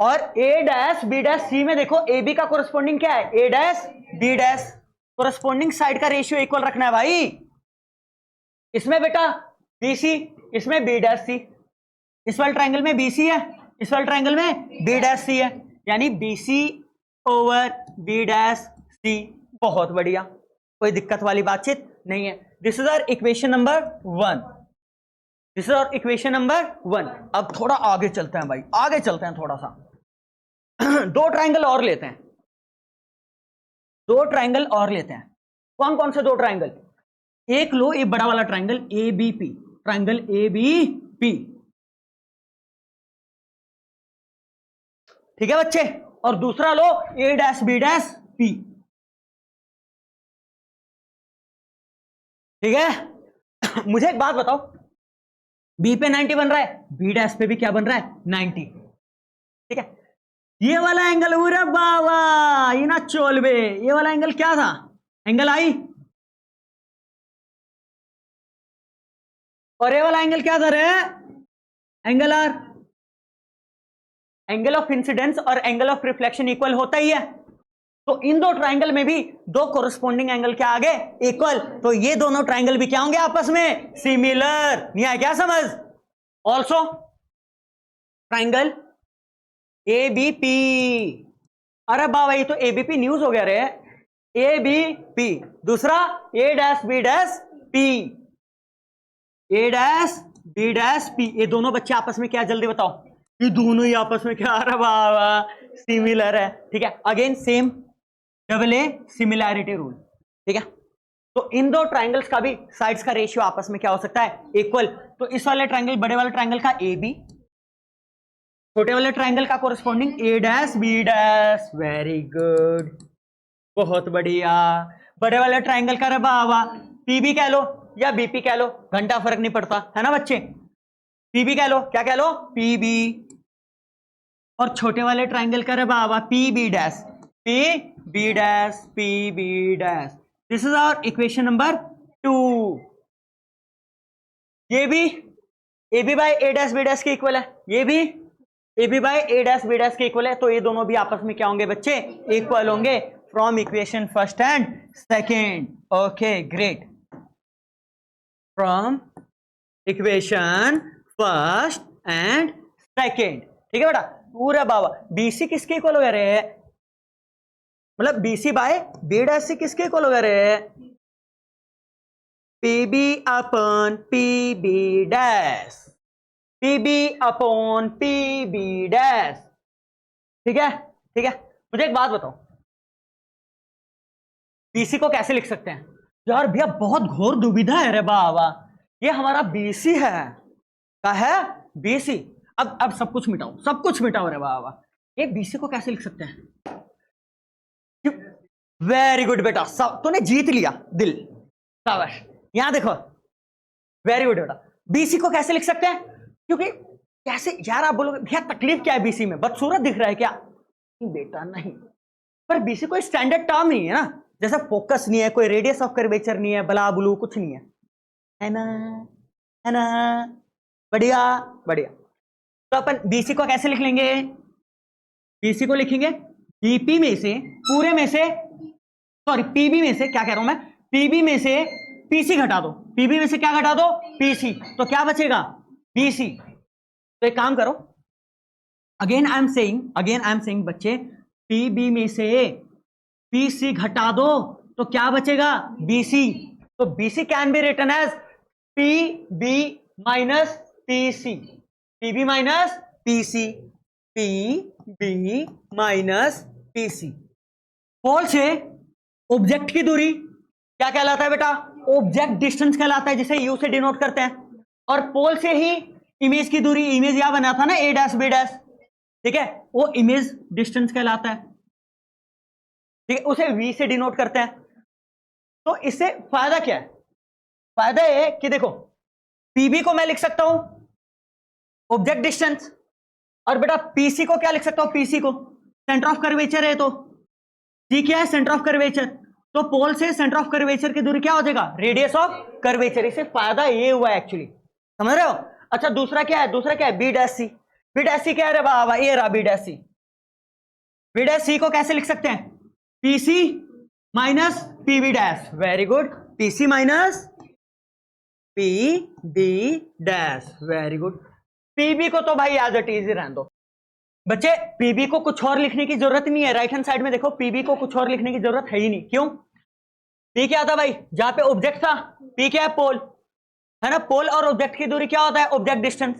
[SPEAKER 1] और A dash B dash C में देखो, ए बी का कोरस्पॉन्डिंग क्या है, A dash B dash. Corresponding side का रेशियो इक्वल रखना है भाई। इसमें बेटा बीसी, इसमें बी डैश सी, इस वाले ट्राइंगल में बीसी है, इस वाले ट्राइंगल में बी डैश सी है, यानी BC over B dash C. बहुत बढ़िया, कोई दिक्कत वाली बातचीत नहीं है। This is our equation number 1, this is our equation number 1। अब थोड़ा आगे चलते हैं भाई, आगे चलते हैं थोड़ा सा। दो ट्राइंगल और लेते हैं, दो ट्राइंगल और लेते हैं। कौन कौन से दो ट्राइंगल, एक लो ये बड़ा वाला triangle A B P, triangle A B P, ठीक है बच्चे, और दूसरा लो A dash B dash P, ठीक है। मुझे एक बात बताओ, बी पे 90 बन रहा है, बी डैश पे भी क्या बन रहा है, 90, ठीक है। ये वाला एंगल पूरा बाबा ये ना चोलबे, ये वाला एंगल क्या था, एंगल आई, और ये वाला एंगल क्या था रे, angle R. Angle of incidence और एंगल ऑफ रिफ्लेक्शन इक्वल होता ही है, तो इन दो ट्राइंगल में भी दो कोरस्पॉन्डिंग एंगल क्या आ गए, इक्वल। तो ये दोनों ट्राइंगल भी क्या होंगे आपस में, सिमिलर। नहीं आया क्या समझ। Also triangle A B P, अरे बाबा ये तो एबीपी न्यूज हो गया रे, ए बी पी। दूसरा A dash B dash P, A dash B dash P, ये दोनों बच्चे आपस में क्या, जल्दी बताओ, ये दोनों ही आपस में क्या, अरे बाबा सिमिलर है, ठीक है। Again same double A similarity rule, ठीक है। तो इन दो ट्राइंगल्स का भी साइड्स का रेशियो आपस में क्या हो सकता है, इक्वल। तो इस वाले ट्राइंगल, बड़े वाले ट्राइंगल का ए बी, छोटे वाले ट्राइंगल का corresponding A dash B dash, very good, बहुत बढ़िया। बड़े वाले ट्राइंगल का रे बाबा पीबी कह लो या बीपी कह लो, घंटा फर्क नहीं पड़ता है ना बच्चे, पीबी कह लो, क्या कह लो, पीबी। और छोटे वाले ट्राइंगल का रे बाबा P B dash, P B dash, P B dash. This is our equation number 2। ये भी A B by A dash B dash के इक्वल है, ये भी A B by A dash B dash के इक्वल है, तो ये दोनों भी आपस में क्या होंगे बच्चे, इक्वल होंगे from equation first and second. Okay great, from equation first and second, ठीक है बेटा। पूरा बाबा बीसी किसके इक्वल हो गया रे, मतलब BC by B dash C किसके इक्वल हो गया रे, PB upon PB dash, PB upon PB dash, ठीक है, ठीक है। मुझे एक बात बताओ, बीसी को कैसे लिख सकते हैं यार, भैया बहुत घोर दुविधा है रे बाबा, ये हमारा बीसी है, क्या है, बीसी। अब सब कुछ मिटाओ, सब कुछ मिटाओ रे बाबा, ये बीसी को कैसे लिख सकते हैं। वेरी गुड बेटा, सब तूने जीत लिया दिल, शाबाश। यहां देखो, वेरी गुड बेटा, बीसी को कैसे लिख सकते हैं, क्योंकि कैसे यार, आप बोलोगे भैया तकलीफ क्या है बीसी में, बदसूरत दिख रहा है क्या, बेटा नहीं, पर बीसी कोई स्टैंडर्ड टर्म नहीं है ना, जैसा फोकस नहीं है, कोई रेडियस ऑफ कर्वेचर नहीं है, बला बुलू कुछ नहीं है ना, है ना, बढ़िया बढ़िया। तो अपन बीसी को कैसे लिख लेंगे, बीसी को लिखेंगे बीपी में से, पूरे में से, सॉरी पीबी में से, क्या कह रहा हूं मैं, पीबी में से पीसी घटा दो, पीबी में से क्या घटा दो, पीसी, तो क्या बचेगा, बीसी। तो एक काम करो, अगेन आई एम सेइंग बच्चे, पीबी में से पीसी घटा दो तो क्या बचेगा, बीसी। तो BC can be written as PB minus PC, PB minus PC, PB minus PC. Pole से ऑब्जेक्ट की दूरी क्या कहलाता है बेटा, ऑब्जेक्ट डिस्टेंस कहलाता है, जिसे यू से डिनोट करते हैं। और पोल से ही इमेज की दूरी, इमेज यहां बना था ना ए डैश बी डैश, ठीक है, वो इमेज डिस्टेंस कहलाता है। ठीक है, उसे v से डिनोट करते हैं। तो इससे फायदा क्या है? फायदा ये है कि देखो pb को मैं लिख सकता हूं ऑब्जेक्ट डिस्टेंस, और बेटा pc को क्या लिख सकता हूं? pc को सेंटर ऑफ कर्वेचर है, तो c क्या है? Centre of curvature. तो पोल से सेंटर ऑफ कर्वेचर की दूरी क्या हो जाएगा? Radius of curvature. इससे फायदा ये हुआ एक्चुअली, समझ रहे हो? अच्छा दूसरा क्या है? दूसरा क्या है? B dash C. B dash C क्या है रे बाबा? ये रहा B dash C. B dash C को कैसे लिख सकते हैं? PC minus PB dash. Very good, PC minus P B dash. Very good. पीबी को तो भाई एज इट इज रहने दो बच्चे, पीबी को कुछ और लिखने की जरूरत नहीं है। राइट हैंड साइड में देखो, पीबी को कुछ और लिखने की जरूरत है ही नहीं। क्यों? पी क्या था भाई? जहां पे ऑब्जेक्ट था, पी क्या है? पोल है ना। पोल और ऑब्जेक्ट की दूरी क्या होता है? Object distance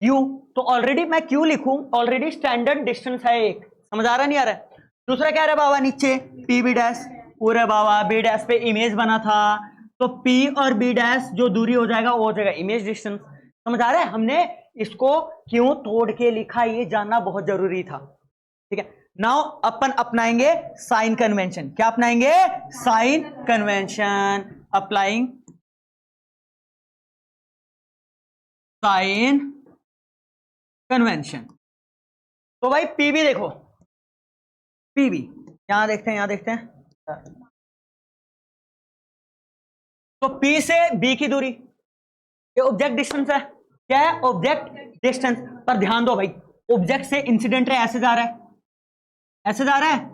[SPEAKER 1] u। तो ऑलरेडी मैं क्यों लिखूं? ऑलरेडी स्टैंडर्ड डिस्टेंस है एक। समझ आ रहा नहीं आ रहा है? दूसरा क्या है बाबा? नीचे पी बी डैश। पूरे बाबा बी डैश पे इमेज बना था, तो पी और बी डैश जो दूरी हो जाएगा वो हो जाएगा इमेज डिस्टेंस। समझ आ रहा है? हमने इसको क्यों तोड़ के लिखा ये जानना बहुत जरूरी था। ठीक है, नाउ अपन अपनाएंगे साइन कन्वेंशन। क्या अपनाएंगे? Sign convention. Applying sign convention. तो भाई पीबी देखो, पीबी यहां देखते हैं, यहां देखते हैं। तो पी से बी की दूरी ये ऑब्जेक्ट डिस्टेंस है। क्या है? Object distance. पर ध्यान दो भाई, ऑब्जेक्ट से इंसिडेंट रे ऐसे जा रहा है, ऐसे जा रहा है,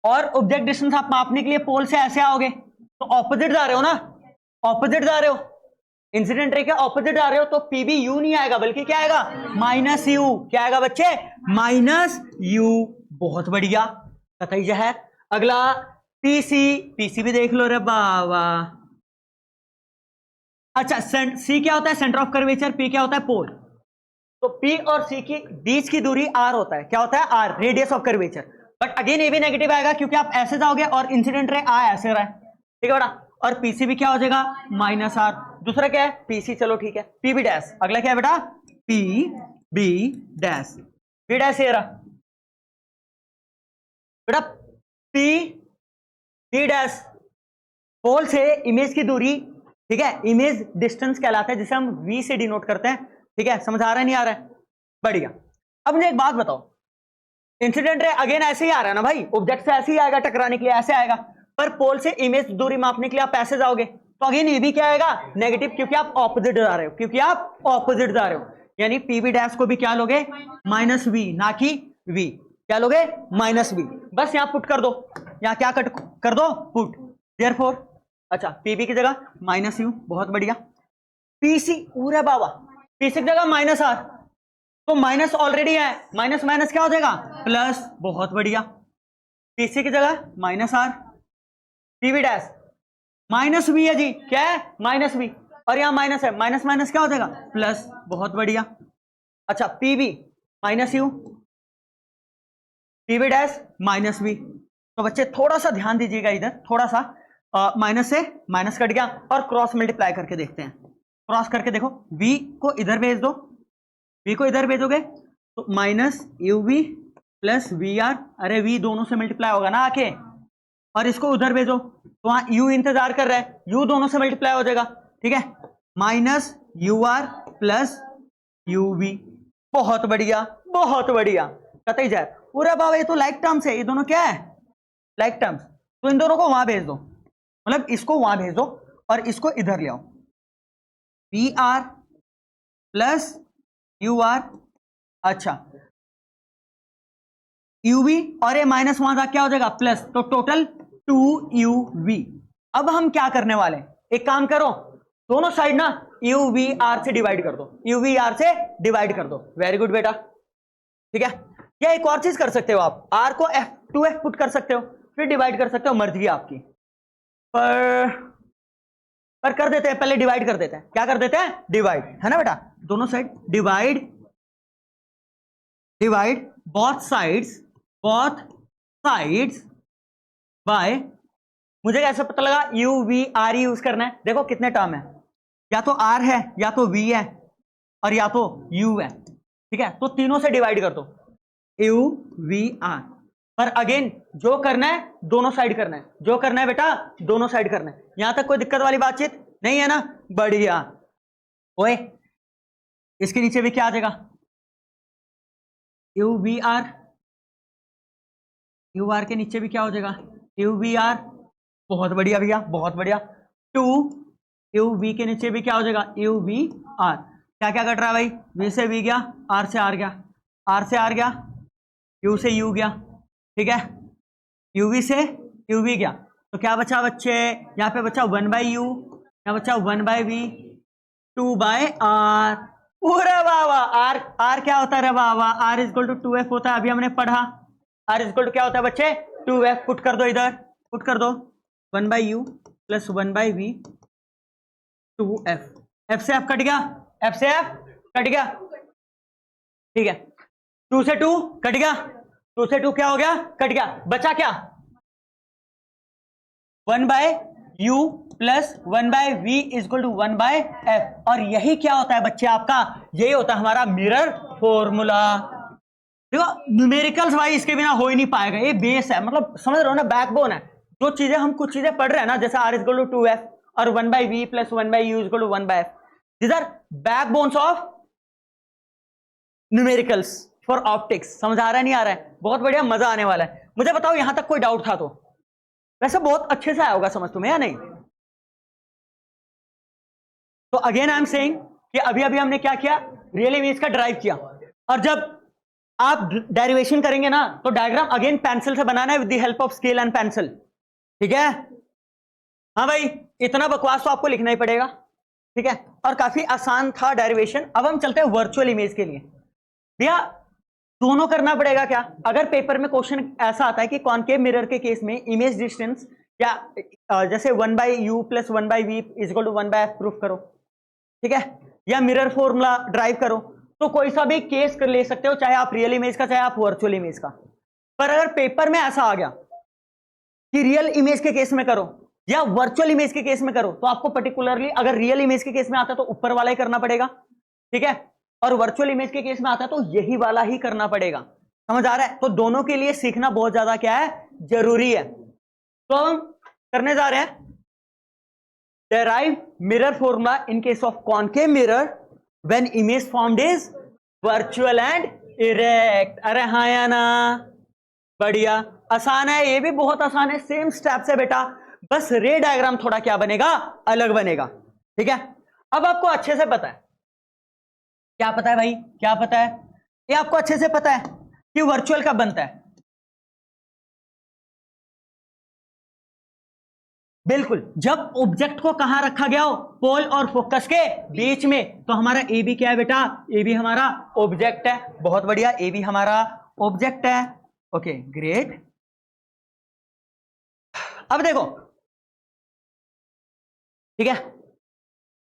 [SPEAKER 1] और ऑब्जेक्ट डिस्टेंस आप मापने के लिए पोल से ऐसे आओगे तो ऑपोजिट जा रहे हो ना, ऑपोजिट जा रहे हो, इंसिडेंट रे के ऑपोजिट जा रहे हो, तो पीबी यू नहीं आएगा बल्कि क्या आएगा? Minus you. क्या आएगा बच्चे? Minus you. बहुत बढ़िया, कतई जहर। अगला पीसी। पीसी भी देख लो रे बाबा। अच्छा सी क्या होता है? Centre of curvature. पी क्या होता है? पोल। तो पी और सी की बीच की दूरी आर होता है। क्या होता है? R, radius of curvature. But again ये भी नेगेटिव आएगा क्योंकि आप ऐसे जाओगे और इंसिडेंट रे आ ऐसे रहा है। ठीक है बेटा, और पीसी भी क्या हो जाएगा? Minus R. दूसरा क्या है? पीसी। चलो ठीक है, पीबी डैश। अगला क्या है बेटा? P B dash. B dash ये रहा बेटा। पी बी डैश पोल से इमेज की दूरी, ठीक है, इमेज डिस्टेंस कहलाता है, जिसे हम v से डिनोट करते हैं। ठीक है, समझ आ रहा है नहीं आ रहा है? बढ़िया। अब मुझे एक बात बताओ, इंसिडेंट रे अगेन ऐसे ही आ रहा है ना भाई, ऑब्जेक्ट से ऐसे ही आएगा टकराने के लिए, ऐसे आएगा, पर पोल से इमेज दूरी मापने के लिए आप ऐसे जाओगे तो अगेन ये भी क्या आएगा? नेगेटिव, क्योंकि आप ऑपोजिट जा रहे हो, क्योंकि आप ऑपोजिट जा रहे हो। यानी पीबी डैश को भी क्या लोगे? माइनस वी, ना कि वी। क्या लोगे? Minus V. बस यहां पुट कर दो, यहां क्या कट कर दो? पुट। देयरफॉर अच्छा पीबी की जगह माइनस यू। बहुत बढ़िया। पीसी पूरा बाबा, पीसी की जगह माइनस आर, तो माइनस ऑलरेडी है, माइनस माइनस क्या हो जाएगा? प्लस। बहुत बढ़िया। पीसी की जगह minus R, PV dash minus V है जी। क्या है? माइनस वी, और यहां माइनस है, माइनस माइनस क्या हो जाएगा? प्लस। बहुत बढ़िया। अच्छा PV minus U, PV dash minus V. तो बच्चे थोड़ा सा ध्यान दीजिएगा इधर, थोड़ा सा माइनस से माइनस कट गया, और क्रॉस मल्टीप्लाई करके देखते हैं। क्रॉस करके देखो, v को इधर भेज दो, v को इधर भेजोगे तो minus U V plus V R. अरे v दोनों से मल्टीप्लाई होगा ना आके, और इसको उधर भेजो तो वहां u इंतजार कर रहा है, u दोनों से मल्टीप्लाई हो जाएगा। ठीक है, minus U R plus U V. बहुत बढ़िया, बहुत बढ़िया। कतई जाए पूरा बाबा, ये तो लाइक टर्म्स है, ये दोनों क्या है? Like terms. तो इन दोनों को वहां भेज दो, मतलब इसको वहां भेज दो और इसको इधर ले आओ। P R plus U R, अच्छा यू वी, और ये माइनस वहां जाके क्या हो जाएगा? प्लस। तो टोटल 2uv। अब हम क्या करने वाले हैं? एक काम करो, दोनों साइड ना यू वी आर से डिवाइड कर दो, यू वी आर से डिवाइड कर दो। वेरी गुड बेटा। ठीक है, या एक और चीज कर सकते हो आप, आर को f2f पुट कर सकते हो, फिर डिवाइड कर सकते हो, मर्जी है आपकी। पर कर देते हैं, पहले डिवाइड कर देते हैं। क्या कर देते हैं? डिवाइड, है ना बेटा? दोनों side divide, divide both sides bye, मुझे कैसे पता लगा? यू वी आर यूज करना है। देखो कितने टर्म है, या तो आर है, या तो वी है, और या तो यू है। ठीक है, तो तीनों से डिवाइड कर दो, यू वी आर। पर अगेन जो करना है दोनों साइड करना है, जो करना है बेटा दोनों साइड करना है। यहां तक कोई दिक्कत वाली बातचीत नहीं है ना? बढ़िया। ओए इसके नीचे भी क्या आ जाएगा? U V R, U R के नीचे भी क्या हो जाएगा? U V R. बहुत बढ़िया भैया, बहुत बढ़िया। टू यू वी के नीचे भी क्या हो जाएगा? U V R. क्या क्या कट रहा है भाई? वी से वी गया, आर से आर गया, आर से आर गया, यू से यू गया, ठीक है, यूवी से यूवी गया, तो क्या बचा बच्चे? यहाँ पे बचा 1/u, यहाँ बचा 1/v, 2/r। अरे वाह वाह, आर आर क्या होता है रे वाह वाह? Are is equal to 2f होता है, अभी हमने पढ़ा। आर इज इक्वल टू क्या होता है बच्चे? 2f। पुट कर दो इधर, पुट कर दो 1/u plus 1/v 2f। f से f कट गया, f से f कट गया, ठीक है। 2 से 2 कट गया, 2 से 2 क्या हो गया? कट गया। बचा क्या? 1/u plus 1/v is equal to 1/f। और यही क्या होता है बच्चे आपका? यही होता है हमारा मिरर फॉर्मूला। देखो न्यूमेरिकल्स भाई इसके बिना हो ही नहीं पाएगा, ये बेस है, मतलब समझ रहे हो ना, बैकबोन है। जो चीजें हम कुछ चीजें पढ़ रहे हैं ना, जैसे r is equal to 2f और 1/v plus 1/u is equal to 1/f, these are backbones of numericals for optics. समझ आ रहा है नहीं आ रहा है? बहुत बढ़िया, मजा आने वाला है। मुझे बताओ यहां तक कोई डाउट था तो? वैसे बहुत अच्छे से आया होगा समझ तुम्हें, या नहीं? तो अगेन आई एम सेइंग कि अभी अभी हमने क्या किया? रियल इमेज का ड्राइव किया। और जब आप डेरिवेशन करेंगे ना, तो डायग्राम अगेन पेंसिल से बनाना है with the help of scale and pencil, ठीक है? हाँ भाई, इतना बकवास तो आपको लिखना ही पड़ेगा, ठीक है? और काफी आसान था डेरिवेशन। अब हम चलते हैं वर्चुअल इमेज के लिए। भैया दोनों करना पड़ेगा क्या? अगर पेपर में क्वेश्चन ऐसा आता है कि कॉनकेव मिरर के केस में इमेज डिस्टेंस या जैसे 1/u plus 1/v is equal to 1/f proof करो, ठीक है, या मिरर फॉर्मूला ड्राइव करो, तो कोई सा भी केस कर ले सकते हो, चाहे आप रियल इमेज का चाहे आप वर्चुअल इमेज का। पर अगर पेपर में ऐसा आ गया कि रियल इमेज के केस में करो या वर्चुअल इमेज के केस में करो, तो आपको पर्टिकुलरली अगर रियल इमेज के केस में आता है तो ऊपर वाला ही करना पड़ेगा, ठीक है, और वर्चुअल इमेज के केस में आता है तो यही वाला ही करना पड़ेगा। समझ आ रहा है? तो दोनों के लिए सीखना बहुत ज्यादा क्या है? जरूरी है। तो हम करने जा रहे हैं derive mirror formula in case of concave mirror when image formed is virtual and erect। अरे हाँ या ना? बढ़िया, आसान है, ये भी बहुत आसान है, सेम स्टेप से बेटा, बस रे डायग्राम थोड़ा क्या बनेगा? अलग बनेगा, ठीक है? अब आपको अच्छे से पता है, क्या पता है भाई? क्या पता है? ये आपको अच्छे से पता है कि वर्चुअल कब बनता है। बिल्कुल, जब ऑब्जेक्ट को कहां रखा गया हो? पोल और फोकस के बीच में। तो हमारा ए बी क्या है बेटा? ए बी हमारा ऑब्जेक्ट है। बहुत बढ़िया, ए बी हमारा ऑब्जेक्ट है। Okay great. अब देखो, ठीक है,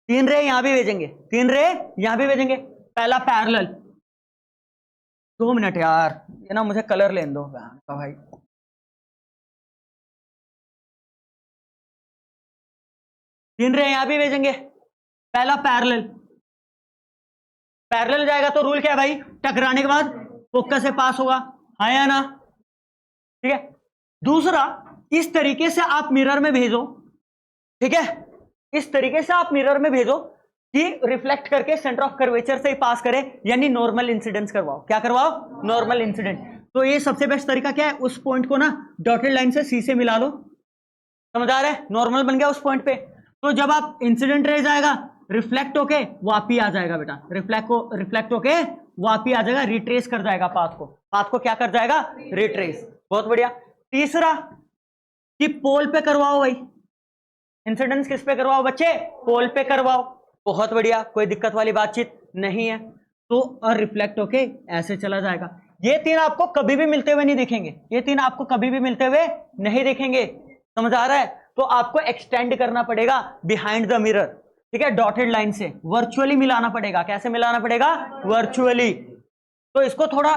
[SPEAKER 1] 3 रे यहां भी भेजेंगे, 3 रे यहां भी भेजेंगे। पहला पैरेलल, 2 मिनट यार, ये ना मुझे कलर लेने दो भाई। तीन रे यहां भी भेजेंगे, पहला पैरेलल, पैरेलल जाएगा तो रूल क्या है भाई? टकराने के बाद फोकस से पास होगा, हाँ या ना? ठीक है। दूसरा, इस तरीके से आप मिरर में भेजो, ठीक है, इस तरीके से आप मिरर में भेजो कि रिफ्लेक्ट करके सेंटर ऑफ कर्वेचर से ही पास करे, यानी नॉर्मल इंसिडेंस करवाओ। क्या करवाओ? Normal incident. तो ये सबसे बेस्ट तरीका क्या है? उस पॉइंट को ना डॉटेड लाइन से सी से मिला लो। समझ आ रहा है? नॉर्मल बन गया उस पॉइंट पे। तो जब आप इंसिडेंट रे जाएगा, रिफ्लेक्ट होके वापी आ जाएगा बेटा, रिफ्लेक्ट होके वापी आ जाएगा, रिट्रेस कर जाएगा पाथ को। पाथ को क्या कर जाएगा? रिट्रेस। बहुत बढ़िया। तीसरा कि पोल पे करवाओ भाई, इंसिडेंस किस पे करवाओ बच्चे? पोल पे करवाओ। बहुत बढ़िया, कोई दिक्कत वाली बातचीत नहीं है। तो और रिफ्लेक्ट होके ऐसे चला जाएगा। ये तीन आपको कभी भी मिलते हुए नहीं दिखेंगे, ये तीन आपको कभी भी मिलते हुए नहीं दिखेंगे। समझ आ रहा है? तो आपको एक्सटेंड करना पड़ेगा बिहाइंड द मिरर, ठीक है, डॉटेड लाइन से वर्चुअली मिलाना पड़ेगा। कैसे मिलाना पड़ेगा? वर्चुअली। तो इसको थोड़ा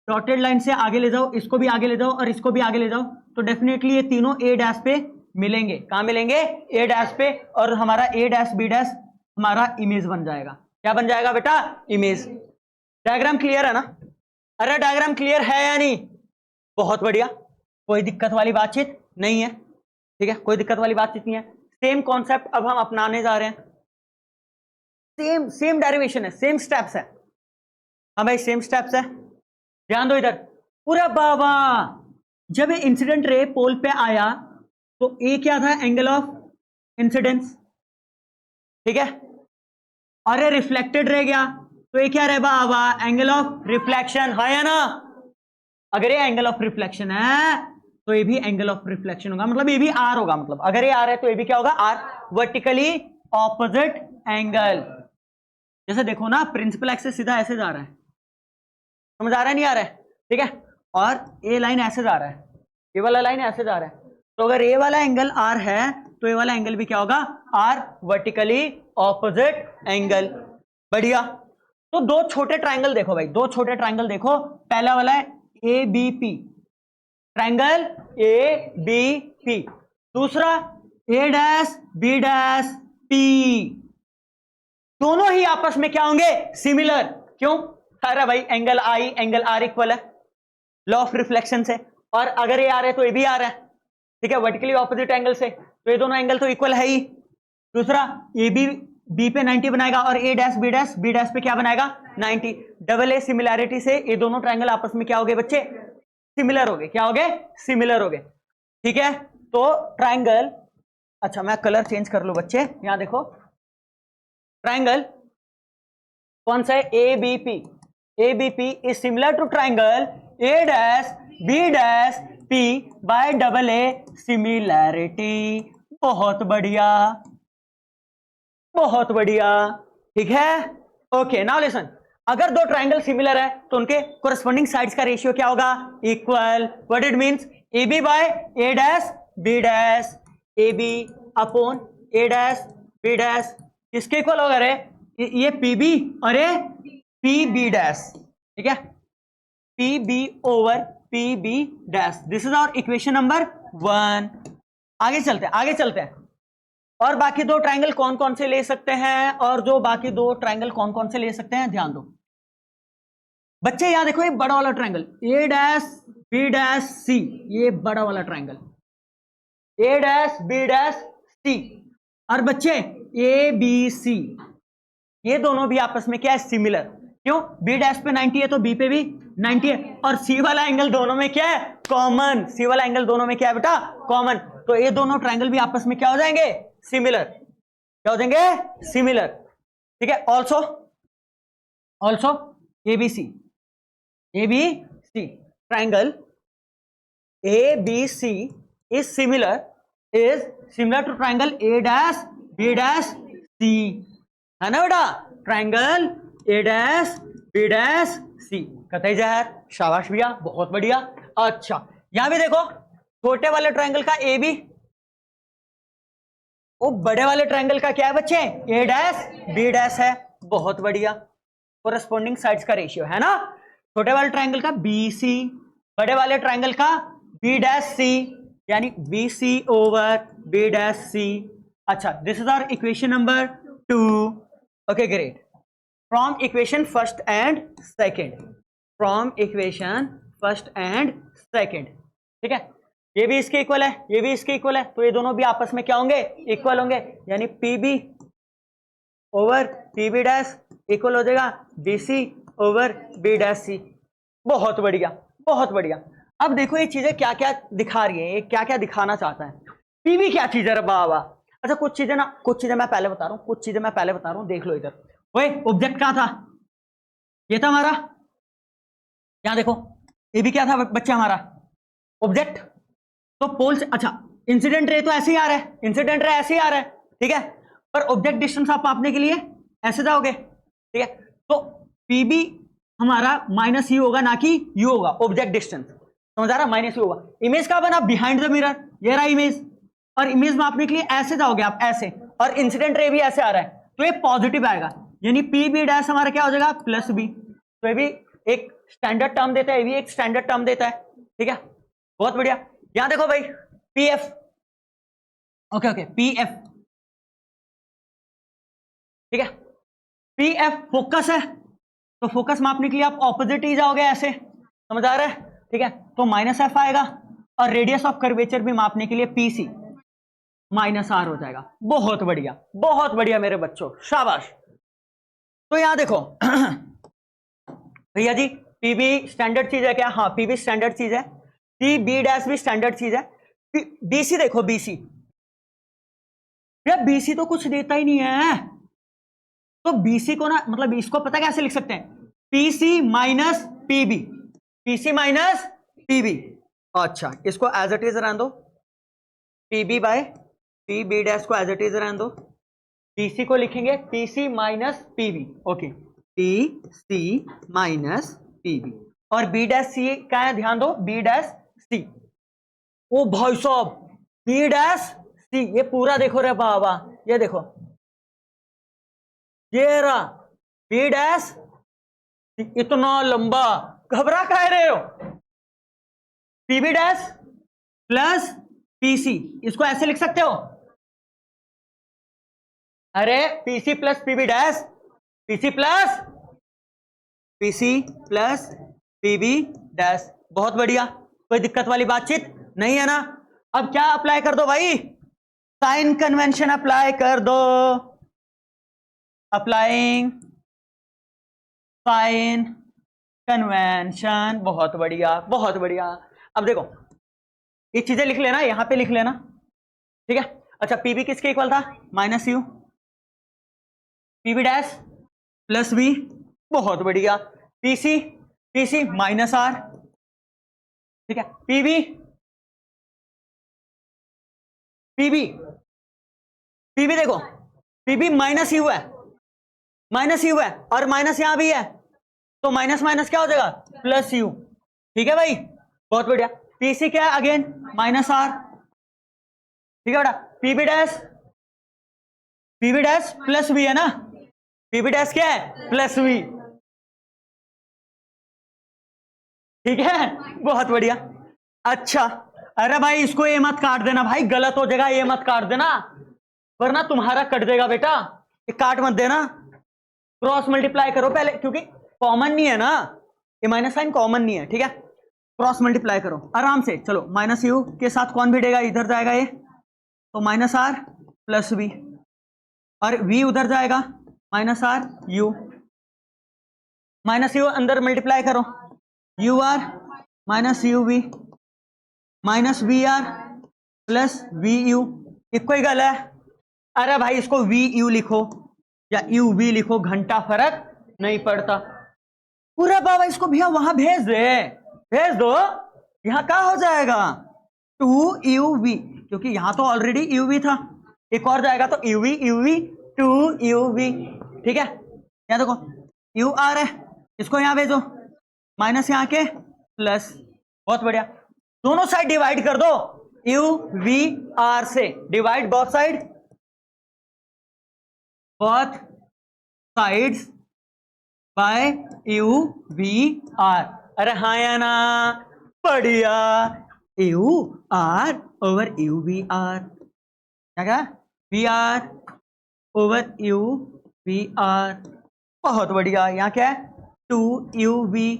[SPEAKER 1] डॉटेड लाइन से आगे ले जाओ, इसको भी आगे ले जाओ और इसको भी आगे ले जाओ, तो डेफिनेटली ये तीनों ए डैश पे मिलेंगे। कहां मिलेंगे? ए डैश पे। और हमारा ए डैश बी डैश हमारा इमेज बन जाएगा। क्या बन जाएगा बेटा? इमेज। डायग्राम क्लियर है ना? अरे डायग्राम क्लियर है या नहीं? बहुत बढ़िया, कोई दिक्कत वाली बातचीत नहीं है, ठीक है, कोई दिक्कत वाली बातचीत नहीं है। सेम कॉन्सेप्ट अब हम अपनाने जा रहे हैं, सेम सेम डेरिवेशन है, सेम स्टेप्स है। हाँ भाई सेम स्टेप्स है, ध्यान दो इधर। पूरा बाबा, जब ये इंसिडेंट रे पोल पे आया तो ए क्या था, एंगल ऑफ इंसिडेंस, ठीक है, और ये रिफ्लेक्टेड रह गया तो ये क्या रहे बाबा, एंगल ऑफ रिफ्लेक्शन, है या ना। अगर ये एंगल ऑफ रिफ्लेक्शन है तो ये भी एंगल ऑफ रिफ्लेक्शन होगा, मतलब ये भी आर होगा, मतलब अगर ये आर है तो ये भी क्या होगा, आर, वर्टिकली ऑपोजिट एंगल। जैसे देखो ना, प्रिंसिपल एक्सिस सीधा ऐसे जा रहा है, समझ आ रहा है नहीं आ रहा है, ठीक है, और ये लाइन ऐसे जा रहा है, ये वाला लाइन ऐसे जा रहा है, तो अगर ये वाला एंगल आर है तो ये वाला एंगल भी क्या होगा, आर, वर्टिकली ऑपोजिट एंगल। बढ़िया। तो दो छोटे ट्रायंगल देखो भाई, दो छोटे ट्रायंगल देखो, पहला वाला है A B P, triangle A B P, दूसरा A dash B dash P, दोनों ही आपस में क्या होंगे, सिमिलर। क्यों, अरे भाई angle I angle R equal है, लॉ ऑफ रिफ्लेक्शन से, और अगर ये आ रहा है तो ये भी आ रहा है, ठीक है, वर्टिकली ऑपोजिट एंगल से, तो ये दोनों एंगल तो इक्वल है ही। दूसरा ए बी बी पे 90 बनाएगा और ए डैश बी डैश पे क्या बनाएगा, 90। डबल ए सिमिलैरिटी से ये दोनों ट्रायंगल आपस में क्या हो गए बच्चे, सिमिलर हो गए, क्या हो गए, सिमिलर हो गए, ठीक है। तो ट्रायंगल, अच्छा मैं कलर चेंज कर लूं बच्चे, यहां देखो, ट्रायंगल कौन सा है, A B P, A B P is similar to triangle A dash B dash P by double A similarity. बहुत बढ़िया, बहुत बढ़िया, ठीक है, ओके। नाउ लिसन, अगर दो ट्रायंगल सिमिलर है तो उनके कोरस्पॉन्डिंग साइड्स का रेशियो क्या होगा, equal. What it means, A B by A dash B dash, A B upon A dash B dash किसके इक्वल होगा रे, ये पी बी और ये पी बी डैश, ठीक है, P B over P B dash. This is our equation number 1। आगे चलते हैं, आगे चलते हैं, और बाकी दो ट्रायंगल कौन कौन से ले सकते हैं, और जो बाकी दो ट्रायंगल कौन कौन से ले सकते हैं, ध्यान दो बच्चे। यहां देखो, ये बड़ा वाला triangle A dash B dash C, ये बड़ा वाला triangle A dash B dash C, और बच्चे ए बी सी, ये दोनों भी आपस में क्या है, सिमिलर। क्यों, बी डैश पे 90 है तो बी पे भी 90 है, और सी वाला एंगल दोनों में क्या है, कॉमन, सी वाला एंगल दोनों में क्या है बेटा, कॉमन। तो ये दोनों ट्रायंगल भी आपस में क्या हो जाएंगे, सिमिलर, क्या हो जाएंगे, सिमिलर, ठीक है। Also also ABC, ABC triangle ABC is similar to triangle A dash B dash C, है ना बेटा, triangle A dash B dash C, कतई जहर, शाबाश भैया, बहुत बढ़िया। अच्छा यहां भी देखो, छोटे वाले ट्रायंगल का ए बी, वो बड़े वाले ट्रायंगल का क्या है बच्चे, ए डैश बी डैश है, बहुत बढ़िया, कोरस्पॉन्डिंग साइड्स का रेशियो है ना, छोटे वाले ट्रायंगल का बी सी, बड़े वाले ट्रायंगल का बी डैश सी, यानी B C over B dash C. अच्छा, this is our equation number 2। Okay great, from equation first and second, from equation first and second, ठीक है, ये भी इसके इक्वल है, ये भी इसके इक्वल है, तो ये दोनों भी आपस में क्या होंगे, इक्वल होंगे, यानी P B over P B dash equal हो जाएगा B C over B dash C. बहुत बढ़िया, बहुत बढ़िया। अब देखो ये चीजें क्या क्या दिखा रही है, ये क्या क्या दिखाना चाहता है, पीबी क्या चीज है बाबा। अच्छा कुछ चीजें ना, कुछ चीजें मैं पहले बता रहा हूँ, कुछ चीजें मैं पहले बता रहा हूँ, देख लो इधर। ओए ऑब्जेक्ट कहाँ था, ये था हमारा, यहां देखो, ये भी क्या था बच्चे हमारा, ऑब्जेक्ट। तो पोल से, अच्छा इंसिडेंट रे तो ऐसे ही आ रहा है, इंसिडेंट रे ऐसे ही आ रहा है, ठीक है, पर ऑब्जेक्ट डिस्टेंस आप मापने के लिए ऐसे जाओगे, ठीक है, तो पीबी हमारा माइनस यू होगा, ना कि यू होगा, ऑब्जेक्ट डिस्टेंस, समझ आ रहा, माइनस यू होगा। इमेज का बना बिहाइंड द मिरर, ये रहा इमेज, और इमेज मापने के लिए ऐसे जाओगे आप, ऐसे, और इंसिडेंट रे भी ऐसे आ रहा है, तो ये पॉजिटिव आएगा, यानी पी बी डैश हमारा क्या हो जाएगा, प्लस बी। तो ये भी एक स्टैंडर्ड टर्म देता है, ये भी एक स्टैंडर्ड टर्म देता है, ठीक है, बहुत बढ़िया। यहां देखो भाई, P F, okay okay, P F, ठीक है, पी एफ फोकस है, तो फोकस मापने के लिए आप ऑपोजिट ही जाओगे ऐसे, समझ आ रहा है, ठीक है, तो माइनस एफ आएगा और रेडियस ऑफ कर्वेचर भी मापने के लिए पीसी माइनस आर हो जाएगा। बहुत बढ़िया मेरे बच्चों, शाबाश। तो यहां देखो भैया जी, पीबी स्टैंडर्ड चीज है क्या? हाँ, पीबी स्टैंडर्ड चीज है, पी बी डैश भी स्टैंडर्ड चीज है। बीसी देखो, बीसी, यार बीसी तो कुछ देता ही नहीं है, तो बीसी को ना, मतलब इसको पता कैसे लिख सकते हैं? PC minus PB, PC minus PB. अच्छा, इसको एज इट इज रहने दो, पीबी बाय पीबी डैश को एज इट इज रहने दो, पीसी को लिखेंगे PC minus PB. Okay, PC minus PB, और बी डैश सी क्या है? ध्यान दो, बी डैश सी। ओ भाई साहब, बी डैश सी, ये पूरा देखो रे बाबा, ये देखो, ये रहा बी डैश, इतना लंबा, घबरा कह रहे हो? पीबी डैश प्लस पीसी, इसको ऐसे लिख सकते हो, अरे PC plus PB dash, PC plus PB dash. बहुत बढ़िया, कोई दिक्कत वाली बातचीत नहीं है ना? अब क्या अप्लाई कर दो भाई? साइन कन्वेंशन अप्लाई कर दो, अप्लाइंग साइन कन्वेंशन। बहुत बढ़िया। अब देखो, ये चीजें लिख लेना, यहां पे लिख लेना, ठीक है? अच्छा, पीबी किसके इक्वल था? Minus U, PB dash plus B. बहुत बढ़िया, पीसी माइनस आर, ठीक है? पीबी देखो, पीबी माइनस यू है, और माइनस यहां भी है, तो माइनस माइनस क्या हो जाएगा? Plus you. ठीक है भाई, बहुत बढ़िया। पीसी क्या है? अगेन माइनस आर, ठीक है बेटा? पीबी डैश प्लस बी है ना, पीबी डैश क्या है? प्लस बी, ठीक है? बहुत बढ़िया। अच्छा, अरे भाई इसको ये मत काट देना भाई, गलत हो जाएगा, ये मत काट देना वरना तुम्हारा कट देगा बेटा, ये काट मत देना। क्रॉस मल्टीप्लाई करो पहले, क्योंकि कॉमन नहीं है ना, ये माइनस साइन कॉमन नहीं है, ठीक है? क्रॉस मल्टीप्लाई करो आराम से। चलो, माइनस यू के साथ कौन भिड़ेगा? इधर जाएगा ये, तो माइनस आर प्लस बी, और वी उधर जाएगा, minus R U, minus U अंदर मल्टीप्लाई करो, U R minus U V, minus V R plus V U, कोई गल है? अरे भाई इसको वी यू लिखो या यू वी लिखो, घंटा फर्क नहीं पड़ता। पूरा बाबा इसको भैया वहां भेज दो, यहां क्या हो जाएगा? 2uv, क्योंकि यहां तो ऑलरेडी uv था, एक और जाएगा तो uv 2uv, ठीक है? यहां देखो u r है, इसको यहां भेजो, माइनस यहां के प्लस। बहुत बढ़िया, दोनों साइड डिवाइड कर दो uv r से, divide both sides by uv r। अरे हाँ या ना? बढ़िया, U R over U V R, क्या V R over U V R. बहुत बढ़िया, यहाँ क्या है? 2uv,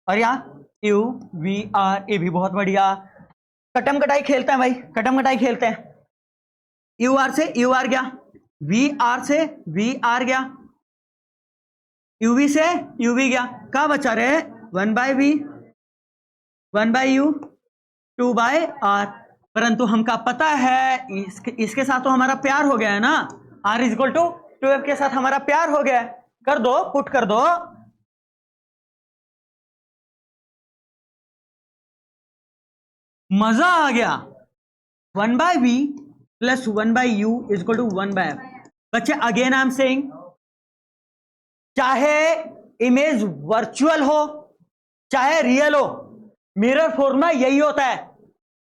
[SPEAKER 1] और यहाँ uvr, ये भी बहुत बढ़िया। कटम कटाई खेलते हैं भाई, कटम कटाई खेलते हैं। यू आर से यू आर गया, वी आर से वी आर गया, यूवी से यूवी गया, क्या बचा रहे? 1/v 1/u 2/r। परंतु हमका पता है इसके साथ तो हमारा प्यार हो गया है ना, r इक्वल टू 2f के साथ हमारा प्यार हो गया है। कर दो, पुट कर दो, मजा आ गया। 1/v plus 1/u equal to 1/f। बच्चे अगेन आई एम सेइंग, चाहे इमेज वर्चुअल हो चाहे रियल हो, मिरर फॉर्मूला यही होता है,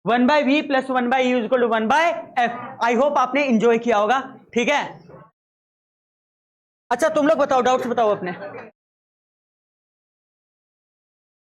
[SPEAKER 1] 1/v plus 1/u equal to 1/f। I hope आपने एंजॉय किया होगा, ठीक है? अच्छा तुम लोग बताओ, डाउट्स बताओ अपने।